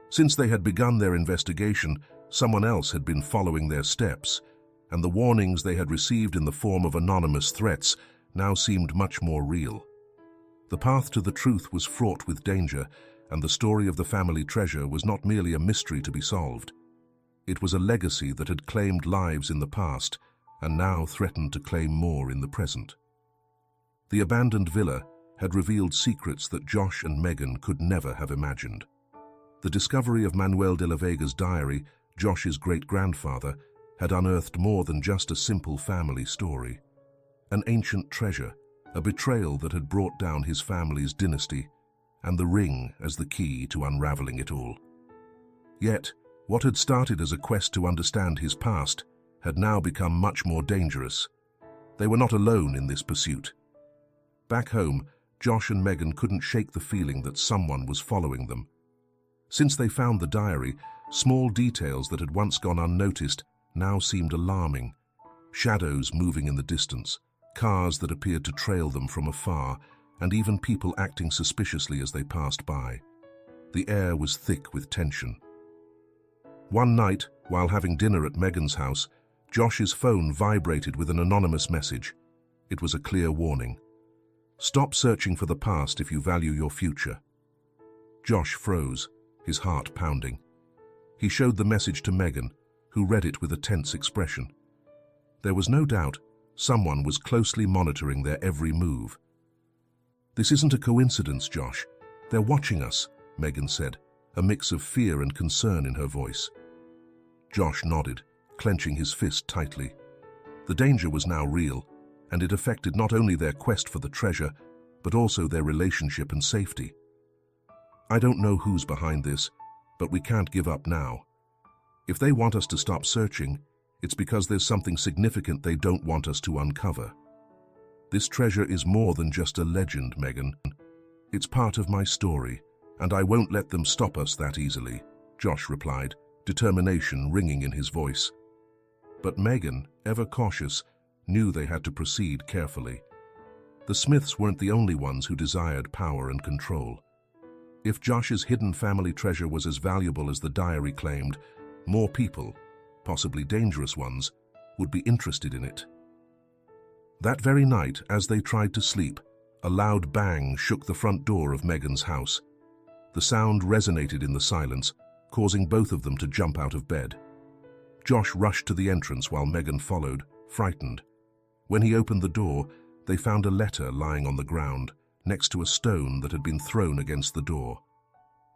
Since they had begun their investigation, someone else had been following their steps, and the warnings they had received in the form of anonymous threats now seemed much more real. The path to the truth was fraught with danger, and the story of the family treasure was not merely a mystery to be solved. It was a legacy that had claimed lives in the past and now threatened to claim more in the present. The abandoned villa had revealed secrets that Josh and Megan could never have imagined. The discovery of Manuel de la Vega's diary, Josh's great-grandfather, had unearthed more than just a simple family story. An ancient treasure, a betrayal that had brought down his family's dynasty, and the ring as the key to unraveling it all. Yet, what had started as a quest to understand his past had now become much more dangerous. They were not alone in this pursuit. Back home, Josh and Megan couldn't shake the feeling that someone was following them. Since they found the diary, small details that had once gone unnoticed now seemed alarming. Shadows moving in the distance, cars that appeared to trail them from afar, and even people acting suspiciously as they passed by. The air was thick with tension. One night, while having dinner at Megan's house, Josh's phone vibrated with an anonymous message. It was a clear warning. "Stop searching for the past if you value your future." Josh froze, his heart pounding. He showed the message to Megan, who read it with a tense expression. There was no doubt someone was closely monitoring their every move. "This isn't a coincidence, Josh. They're watching us," Megan said, a mix of fear and concern in her voice. Josh nodded, clenching his fist tightly. The danger was now real, and it affected not only their quest for the treasure, but also their relationship and safety. "I don't know who's behind this, but we can't give up now. If they want us to stop searching, it's because there's something significant they don't want us to uncover. This treasure is more than just a legend, Megan. It's part of my story, and I won't let them stop us that easily," Josh replied, determination ringing in his voice. But Megan, ever cautious, knew they had to proceed carefully. The Smiths weren't the only ones who desired power and control. If Josh's hidden family treasure was as valuable as the diary claimed, more people, possibly dangerous ones, would be interested in it. That very night, as they tried to sleep, a loud bang shook the front door of Megan's house. The sound resonated in the silence, causing both of them to jump out of bed. Josh rushed to the entrance while Megan followed, frightened. When he opened the door, they found a letter lying on the ground, next to a stone that had been thrown against the door.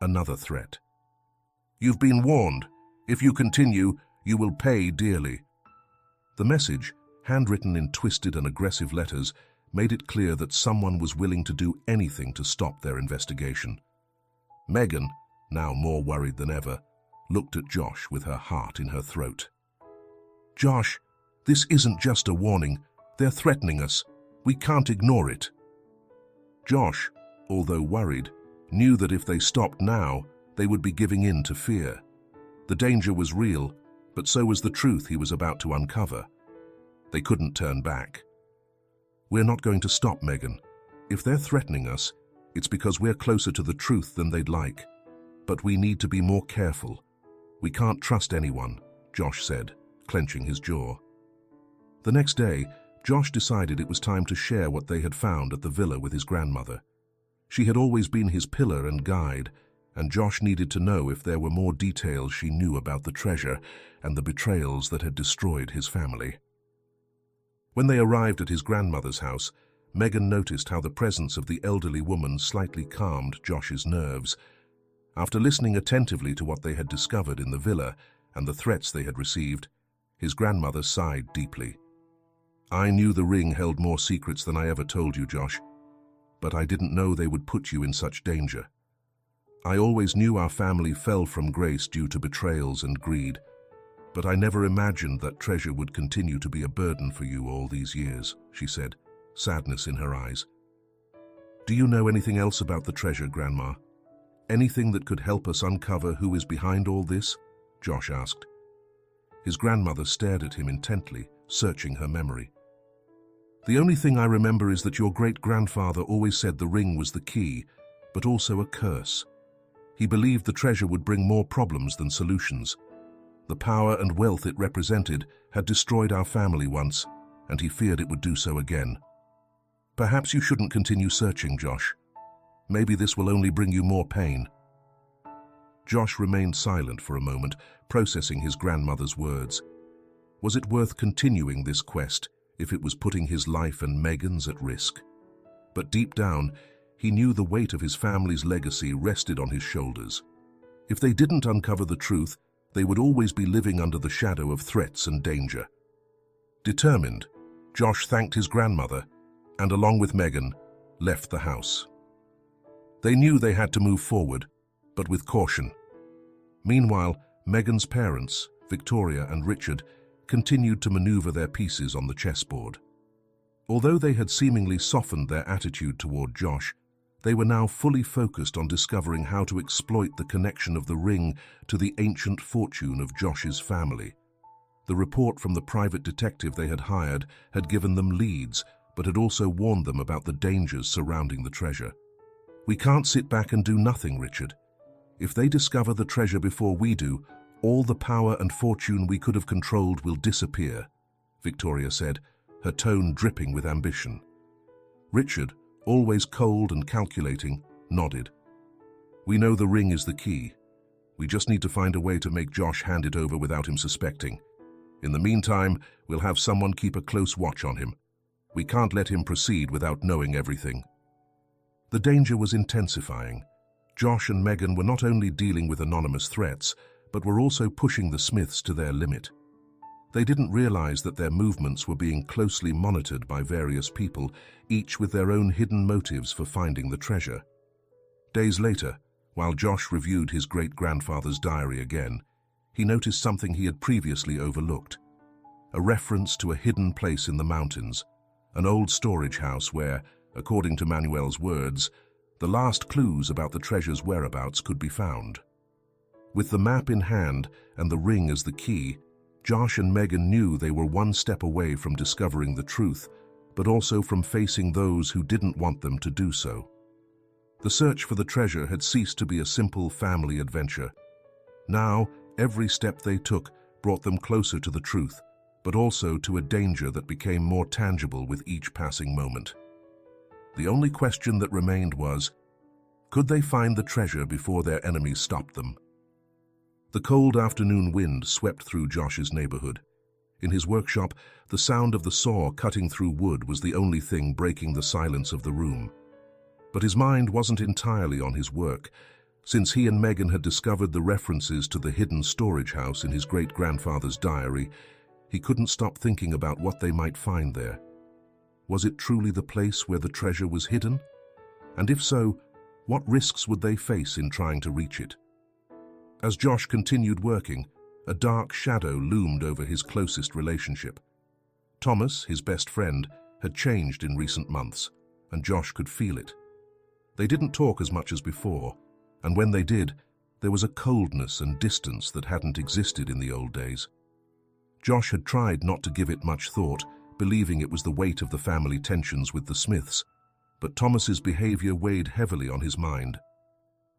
Another threat. "You've been warned. If you continue, you will pay dearly." The message, handwritten in twisted and aggressive letters, made it clear that someone was willing to do anything to stop their investigation. Megan, now more worried than ever, looked at Josh with her heart in her throat. "Josh, this isn't just a warning. They're threatening us. We can't ignore it." Josh, although worried, knew that if they stopped now, they would be giving in to fear. The danger was real, but so was the truth he was about to uncover. They couldn't turn back. "We're not going to stop, Megan. If they're threatening us, it's because we're closer to the truth than they'd like. But we need to be more careful. We can't trust anyone," Josh said, clenching his jaw. The next day, Josh decided it was time to share what they had found at the villa with his grandmother. She had always been his pillar and guide, and Josh needed to know if there were more details she knew about the treasure and the betrayals that had destroyed his family. When they arrived at his grandmother's house, Megan noticed how the presence of the elderly woman slightly calmed Josh's nerves. After listening attentively to what they had discovered in the villa and the threats they had received, his grandmother sighed deeply. "I knew the ring held more secrets than I ever told you, Josh, but I didn't know they would put you in such danger. I always knew our family fell from grace due to betrayals and greed, but I never imagined that treasure would continue to be a burden for you all these years," she said, sadness in her eyes. "Do you know anything else about the treasure, Grandma? Anything that could help us uncover who is behind all this?" Josh asked. His grandmother stared at him intently, searching her memory. "The only thing I remember is that your great-grandfather always said the ring was the key, but also a curse. He believed the treasure would bring more problems than solutions. The power and wealth it represented had destroyed our family once, and he feared it would do so again. Perhaps you shouldn't continue searching, Josh. Maybe this will only bring you more pain." Josh remained silent for a moment, processing his grandmother's words. Was it worth continuing this quest if it was putting his life and Megan's at risk? But deep down, he knew the weight of his family's legacy rested on his shoulders. If they didn't uncover the truth, they would always be living under the shadow of threats and danger. Determined, Josh thanked his grandmother and, along with Megan, left the house. They knew they had to move forward, but with caution. Meanwhile, Megan's parents, Victoria and Richard, continued to maneuver their pieces on the chessboard. Although they had seemingly softened their attitude toward Josh, they were now fully focused on discovering how to exploit the connection of the ring to the ancient fortune of Josh's family. The report from the private detective they had hired had given them leads, but had also warned them about the dangers surrounding the treasure. "We can't sit back and do nothing, Richard. If they discover the treasure before we do, all the power and fortune we could have controlled will disappear," Victoria said, her tone dripping with ambition. Richard, always cold and calculating, nodded. "We know the ring is the key. We just need to find a way to make Josh hand it over without him suspecting. In the meantime, we'll have someone keep a close watch on him. We can't let him proceed without knowing everything." The danger was intensifying. Josh and Megan were not only dealing with anonymous threats, but were also pushing the Smiths to their limit. They didn't realize that their movements were being closely monitored by various people, each with their own hidden motives for finding the treasure. Days later, while Josh reviewed his great-grandfather's diary again, he noticed something he had previously overlooked. A reference to a hidden place in the mountains, an old storage house where, according to Manuel's words, the last clues about the treasure's whereabouts could be found. With the map in hand and the ring as the key, Josh and Megan knew they were one step away from discovering the truth, but also from facing those who didn't want them to do so. The search for the treasure had ceased to be a simple family adventure. Now, every step they took brought them closer to the truth, but also to a danger that became more tangible with each passing moment. The only question that remained was, could they find the treasure before their enemies stopped them? The cold afternoon wind swept through Josh's neighborhood. In his workshop, the sound of the saw cutting through wood was the only thing breaking the silence of the room. But his mind wasn't entirely on his work. Since he and Megan had discovered the references to the hidden storage house in his great-grandfather's diary, he couldn't stop thinking about what they might find there. Was it truly the place where the treasure was hidden? And if so, what risks would they face in trying to reach it? As Josh continued working, a dark shadow loomed over his closest relationship. Thomas, his best friend, had changed in recent months, and Josh could feel it. They didn't talk as much as before, and when they did, there was a coldness and distance that hadn't existed in the old days. Josh had tried not to give it much thought, believing it was the weight of the family tensions with the Smiths, but Thomas's behavior weighed heavily on his mind.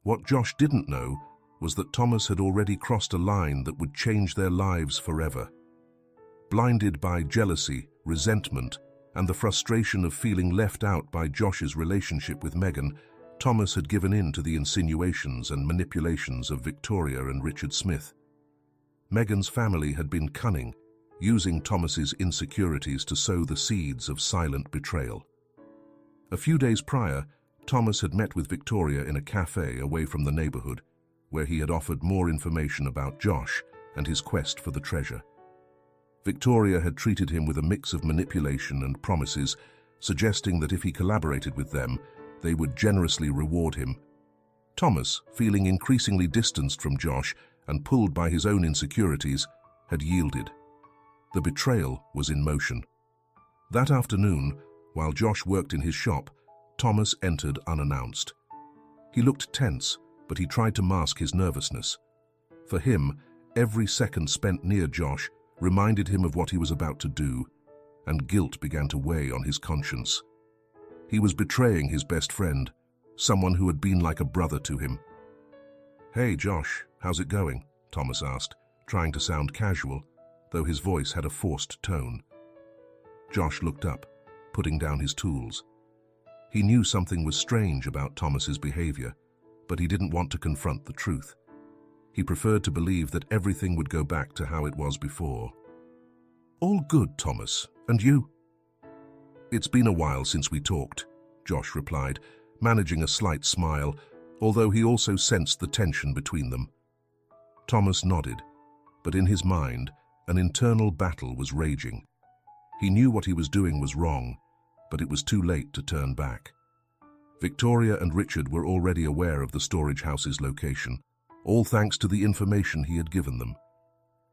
What Josh didn't know was that Thomas had already crossed a line that would change their lives forever. Blinded by jealousy, resentment, and the frustration of feeling left out by Josh's relationship with Megan, Thomas had given in to the insinuations and manipulations of Victoria and Richard Smith. Megan's family had been cunning, using Thomas's insecurities to sow the seeds of silent betrayal. A few days prior, Thomas had met with Victoria in a cafe away from the neighborhood, where he had offered more information about Josh and his quest for the treasure. Victoria had treated him with a mix of manipulation and promises, suggesting that if he collaborated with them, they would generously reward him. Thomas, feeling increasingly distanced from Josh and pulled by his own insecurities, had yielded. The betrayal was in motion. That afternoon, while Josh worked in his shop, Thomas entered unannounced. He looked tense, but he tried to mask his nervousness. For him, every second spent near Josh reminded him of what he was about to do, and guilt began to weigh on his conscience. He was betraying his best friend, someone who had been like a brother to him. "Hey, Josh, how's it going?" Thomas asked, trying to sound casual, though his voice had a forced tone. Josh looked up, putting down his tools. He knew something was strange about Thomas's behavior, but he didn't want to confront the truth. He preferred to believe that everything would go back to how it was before. "All good, Thomas. And you?" "It's been a while since we talked," Josh replied, managing a slight smile, although he also sensed the tension between them. Thomas nodded, but in his mind, an internal battle was raging. He knew what he was doing was wrong, but it was too late to turn back. Victoria and Richard were already aware of the storage house's location, all thanks to the information he had given them.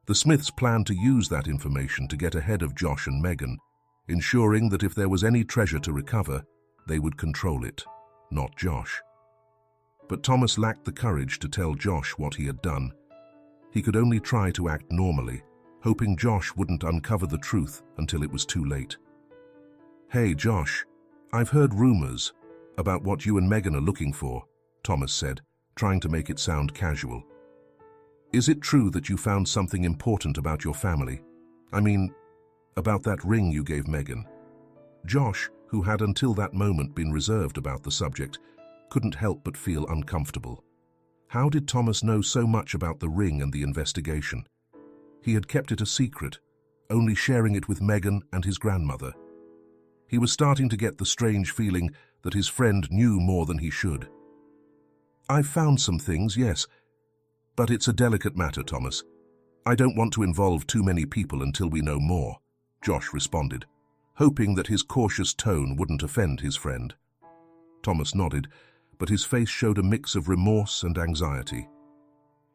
The Smiths planned to use that information to get ahead of Josh and Megan, ensuring that if there was any treasure to recover, they would control it, not Josh. But Thomas lacked the courage to tell Josh what he had done. He could only try to act normally, hoping Josh wouldn't uncover the truth until it was too late. "Hey, Josh, I've heard rumors about what you and Megan are looking for," Thomas said, trying to make it sound casual. "Is it true that you found something important about your family? I mean, about that ring you gave Megan?" Josh, who had until that moment been reserved about the subject, couldn't help but feel uncomfortable. How did Thomas know so much about the ring and the investigation? He had kept it a secret, only sharing it with Megan and his grandmother. He was starting to get the strange feeling that his friend knew more than he should. "I've found some things, yes, but it's a delicate matter, Thomas. I don't want to involve too many people until we know more," Josh responded, hoping that his cautious tone wouldn't offend his friend. Thomas nodded, but his face showed a mix of remorse and anxiety.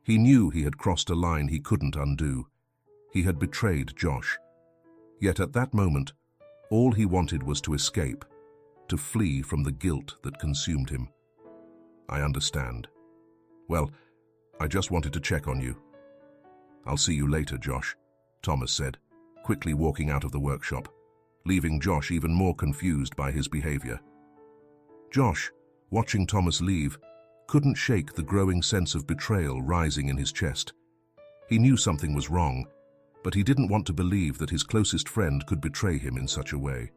He knew he had crossed a line he couldn't undo. He had betrayed Josh. Yet at that moment, all he wanted was to escape, to flee from the guilt that consumed him. "I understand. Well, I just wanted to check on you." "I'll see you later, Josh," Thomas said, quickly walking out of the workshop, leaving Josh even more confused by his behavior. Josh, watching Thomas leave, couldn't shake the growing sense of betrayal rising in his chest. He knew something was wrong, but he didn't want to believe that his closest friend could betray him in such a way.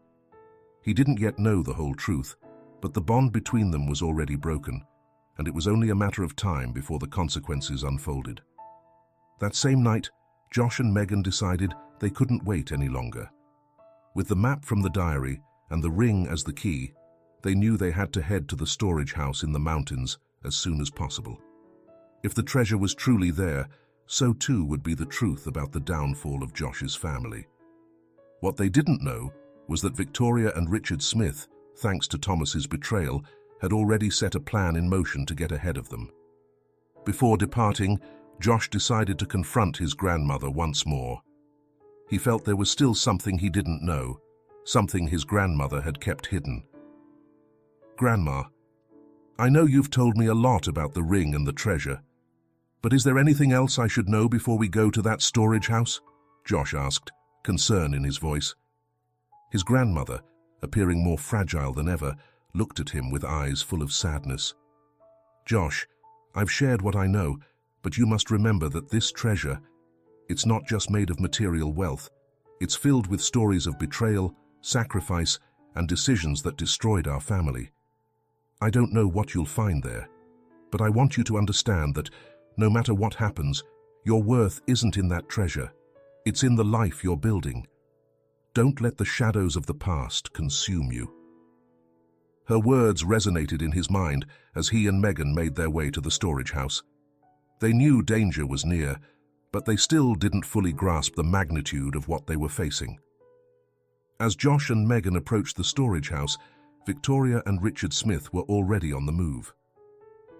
He didn't yet know the whole truth, but the bond between them was already broken, and it was only a matter of time before the consequences unfolded. That same night, Josh and Megan decided they couldn't wait any longer. With the map from the diary and the ring as the key, they knew they had to head to the storage house in the mountains as soon as possible. If the treasure was truly there, so too would be the truth about the downfall of Josh's family. What they didn't know was that Victoria and Richard Smith, thanks to Thomas's betrayal, had already set a plan in motion to get ahead of them. Before departing, Josh decided to confront his grandmother once more. He felt there was still something he didn't know, something his grandmother had kept hidden. "Grandma, I know you've told me a lot about the ring and the treasure, but is there anything else I should know before we go to that storage house?" Josh asked, concern in his voice. His grandmother, appearing more fragile than ever, looked at him with eyes full of sadness. "Josh, I've shared what I know, but you must remember that this treasure, it's not just made of material wealth. It's filled with stories of betrayal, sacrifice, and decisions that destroyed our family. I don't know what you'll find there, but I want you to understand that no matter what happens, your worth isn't in that treasure. It's in the life you're building. Don't let the shadows of the past consume you." Her words resonated in his mind as he and Megan made their way to the storage house. They knew danger was near, but they still didn't fully grasp the magnitude of what they were facing. As Josh and Megan approached the storage house, Victoria and Richard Smith were already on the move.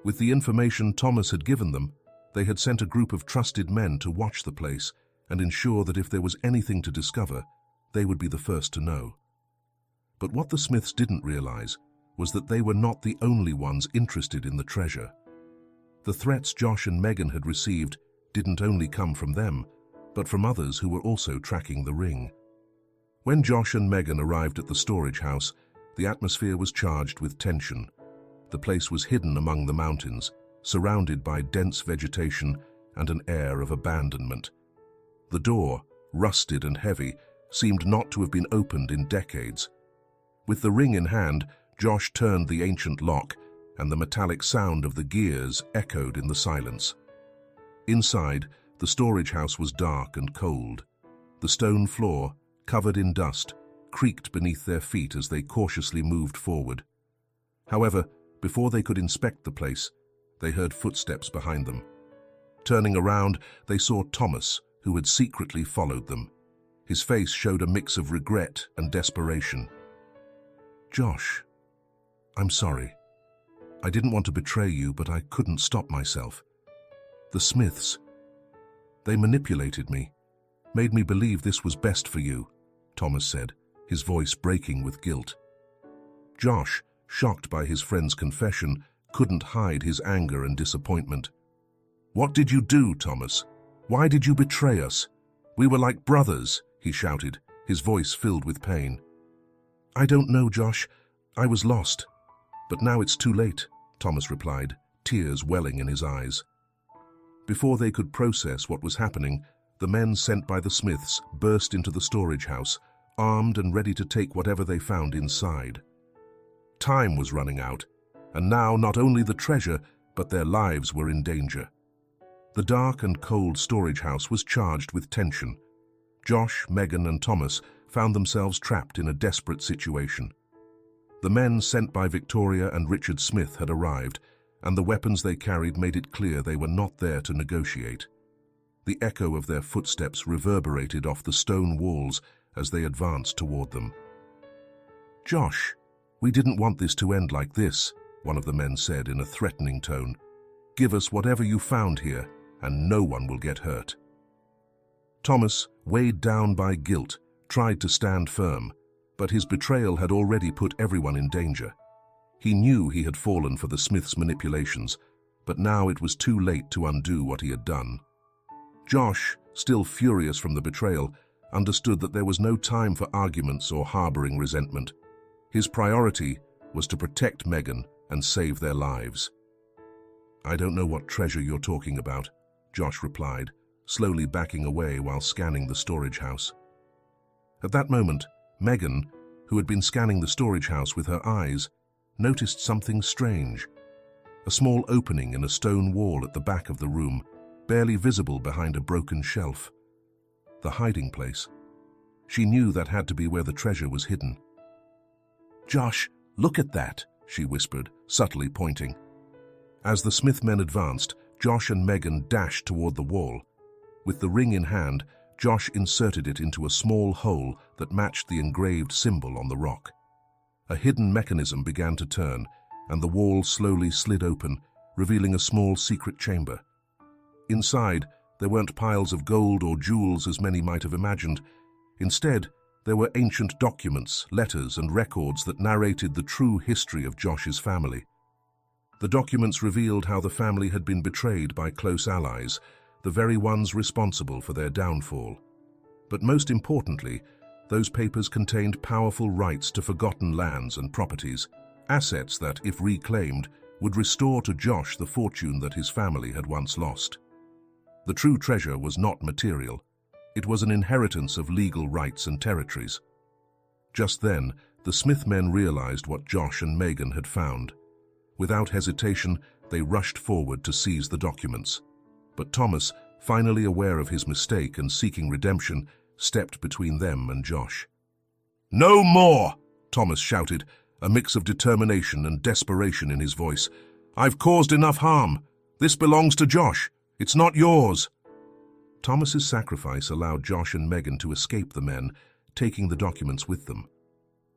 With the information Thomas had given them, they had sent a group of trusted men to watch the place and ensure that if there was anything to discover, they would be the first to know. But what the Smiths didn't realize was that they were not the only ones interested in the treasure. The threats Josh and Megan had received didn't only come from them, but from others who were also tracking the ring. When Josh and Megan arrived at the storage house, the atmosphere was charged with tension. The place was hidden among the mountains, surrounded by dense vegetation and an air of abandonment. The door, rusted and heavy, seemed not to have been opened in decades. With the ring in hand, Josh turned the ancient lock, and the metallic sound of the gears echoed in the silence. Inside, the storage house was dark and cold. The stone floor, covered in dust, creaked beneath their feet as they cautiously moved forward. However, before they could inspect the place, they heard footsteps behind them. Turning around, they saw Thomas, who had secretly followed them. His face showed a mix of regret and desperation. "Josh, I'm sorry. I didn't want to betray you, but I couldn't stop myself. The Smiths, they manipulated me, made me believe this was best for you," Thomas said, his voice breaking with guilt. Josh, shocked by his friend's confession, couldn't hide his anger and disappointment. "What did you do, Thomas? Why did you betray us? We were like brothers," he shouted, his voice filled with pain. "I don't know, Josh. I was lost. But now it's too late," Thomas replied, tears welling in his eyes. Before they could process what was happening, the men sent by the Smiths burst into the storage house, armed and ready to take whatever they found inside. Time was running out, and now not only the treasure, but their lives were in danger. The dark and cold storage house was charged with tension. Josh, Megan, and Thomas found themselves trapped in a desperate situation. The men sent by Victoria and Richard Smith had arrived, and the weapons they carried made it clear they were not there to negotiate. The echo of their footsteps reverberated off the stone walls as they advanced toward them. "Josh, we didn't want this to end like this," one of the men said in a threatening tone. "Give us whatever you found here, and no one will get hurt." Thomas, weighed down by guilt, tried to stand firm, but his betrayal had already put everyone in danger. He knew he had fallen for the Smiths' manipulations, but now it was too late to undo what he had done. Josh, still furious from the betrayal, understood that there was no time for arguments or harboring resentment. His priority was to protect Megan and save their lives. "I don't know what treasure you're talking about," Josh replied, slowly backing away while scanning the storage house. At that moment, Megan, who had been scanning the storage house with her eyes, noticed something strange. A small opening in a stone wall at the back of the room, barely visible behind a broken shelf. The hiding place. She knew that had to be where the treasure was hidden. "Josh, look at that," she whispered, subtly pointing. As the Smith men advanced, Josh and Megan dashed toward the wall. With the ring in hand, Josh inserted it into a small hole that matched the engraved symbol on the rock. A hidden mechanism began to turn, and the wall slowly slid open, revealing a small secret chamber. Inside, there weren't piles of gold or jewels as many might have imagined. Instead, there were ancient documents, letters, and records that narrated the true history of Josh's family. The documents revealed how the family had been betrayed by close allies, the very ones responsible for their downfall. But most importantly, those papers contained powerful rights to forgotten lands and properties, assets that, if reclaimed, would restore to Josh the fortune that his family had once lost. The true treasure was not material. It was an inheritance of legal rights and territories. Just then, the Smith men realized what Josh and Megan had found. Without hesitation, they rushed forward to seize the documents. But Thomas, finally aware of his mistake and seeking redemption, stepped between them and Josh. "No more!" Thomas shouted, a mix of determination and desperation in his voice. "I've caused enough harm. This belongs to Josh. It's not yours." Thomas's sacrifice allowed Josh and Megan to escape the men, taking the documents with them.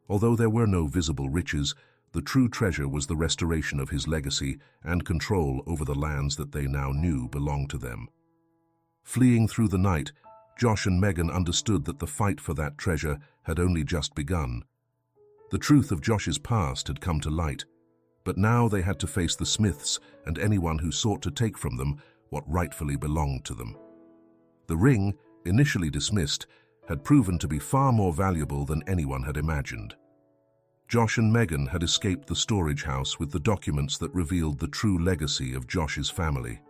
Although there were no visible riches, the true treasure was the restoration of his legacy and control over the lands that they now knew belonged to them. Fleeing through the night, Josh and Megan understood that the fight for that treasure had only just begun. The truth of Josh's past had come to light, but now they had to face the Smiths and anyone who sought to take from them what rightfully belonged to them. The ring, initially dismissed, had proven to be far more valuable than anyone had imagined. Josh and Megan had escaped the storage house with the documents that revealed the true legacy of Josh's family.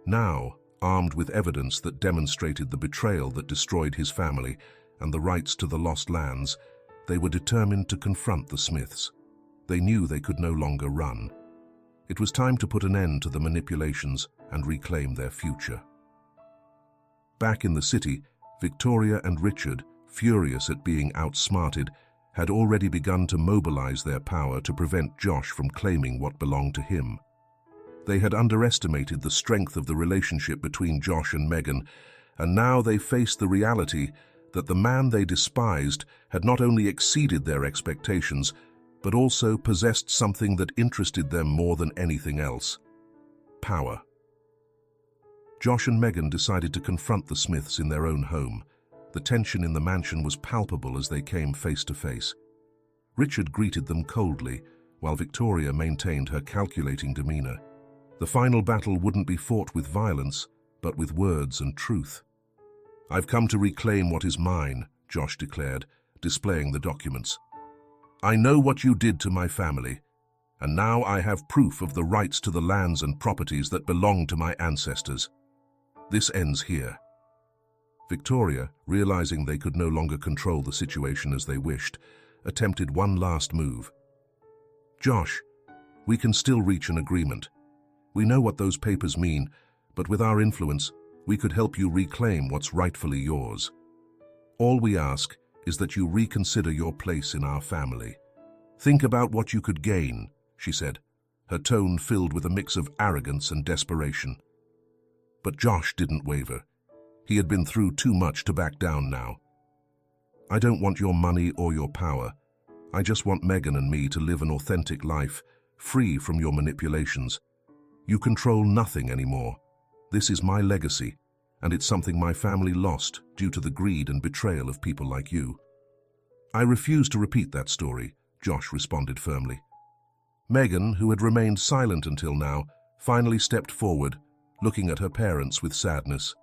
Now, armed with evidence that demonstrated the betrayal that destroyed his family and the rights to the lost lands, they were determined to confront the Smiths. They knew they could no longer run. It was time to put an end to the manipulations and reclaim their future. Back in the city, Victoria and Richard, furious at being outsmarted, had already begun to mobilize their power to prevent Josh from claiming what belonged to him. They had underestimated the strength of the relationship between Josh and Megan, and now they faced the reality that the man they despised had not only exceeded their expectations, but also possessed something that interested them more than anything else: power. Josh and Megan decided to confront the Smiths in their own home. The tension in the mansion was palpable as they came face to face. Richard greeted them coldly, while Victoria maintained her calculating demeanor. The final battle wouldn't be fought with violence, but with words and truth. "I've come to reclaim what is mine," Josh declared, displaying the documents. "I know what you did to my family, and now I have proof of the rights to the lands and properties that belong to my ancestors. This ends here." Victoria, realizing they could no longer control the situation as they wished, attempted one last move. "Josh, we can still reach an agreement. We know what those papers mean, but with our influence, we could help you reclaim what's rightfully yours. All we ask is that you reconsider your place in our family. Think about what you could gain," she said, her tone filled with a mix of arrogance and desperation. But Josh didn't waver. He had been through too much to back down now. "I don't want your money or your power. I just want Megan and me to live an authentic life, free from your manipulations. You control nothing anymore. This is my legacy, and it's something my family lost due to the greed and betrayal of people like you." "I refuse to repeat that story," Josh responded firmly. Megan, who had remained silent until now, finally stepped forward, looking at her parents with sadness.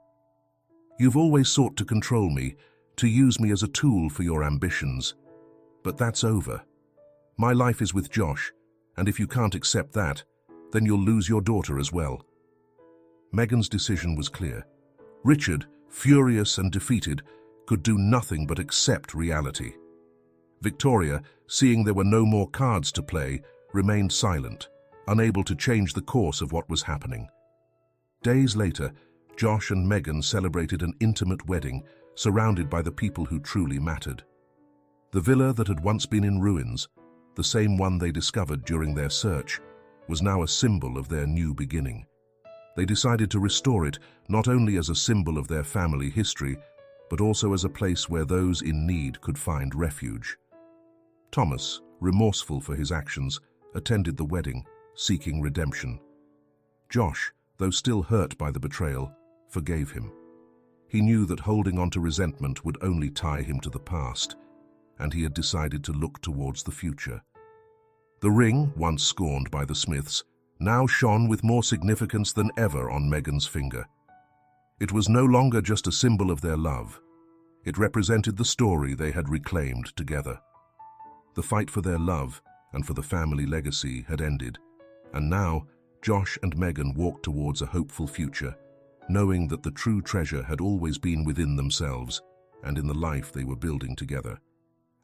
"You've always sought to control me, to use me as a tool for your ambitions. But that's over. My life is with Josh, and if you can't accept that, then you'll lose your daughter as well." Megan's decision was clear. Richard, furious and defeated, could do nothing but accept reality. Victoria, seeing there were no more cards to play, remained silent, unable to change the course of what was happening. Days later, Josh and Megan celebrated an intimate wedding, surrounded by the people who truly mattered. The villa that had once been in ruins, the same one they discovered during their search, was now a symbol of their new beginning. They decided to restore it not only as a symbol of their family history, but also as a place where those in need could find refuge. Thomas, remorseful for his actions, attended the wedding, seeking redemption. Josh, though still hurt by the betrayal, forgave him. He knew that holding on to resentment would only tie him to the past, and he had decided to look towards the future. The ring, once scorned by the Smiths, now shone with more significance than ever on Megan's finger. It was no longer just a symbol of their love. It represented the story they had reclaimed together. The fight for their love and for the family legacy had ended, and now Josh and Megan walked towards a hopeful future, knowing that the true treasure had always been within themselves and in the life they were building together.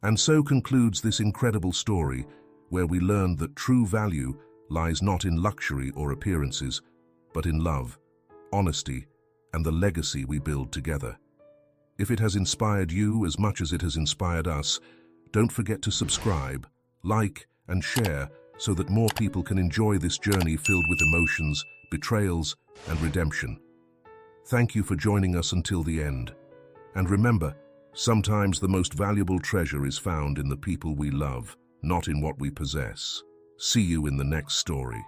And so concludes this incredible story, where we learned that true value lies not in luxury or appearances, but in love, honesty, and the legacy we build together. If it has inspired you as much as it has inspired us, don't forget to subscribe, like, and share so that more people can enjoy this journey filled with emotions, betrayals, and redemption. Thank you for joining us until the end. And remember, sometimes the most valuable treasure is found in the people we love, not in what we possess. See you in the next story.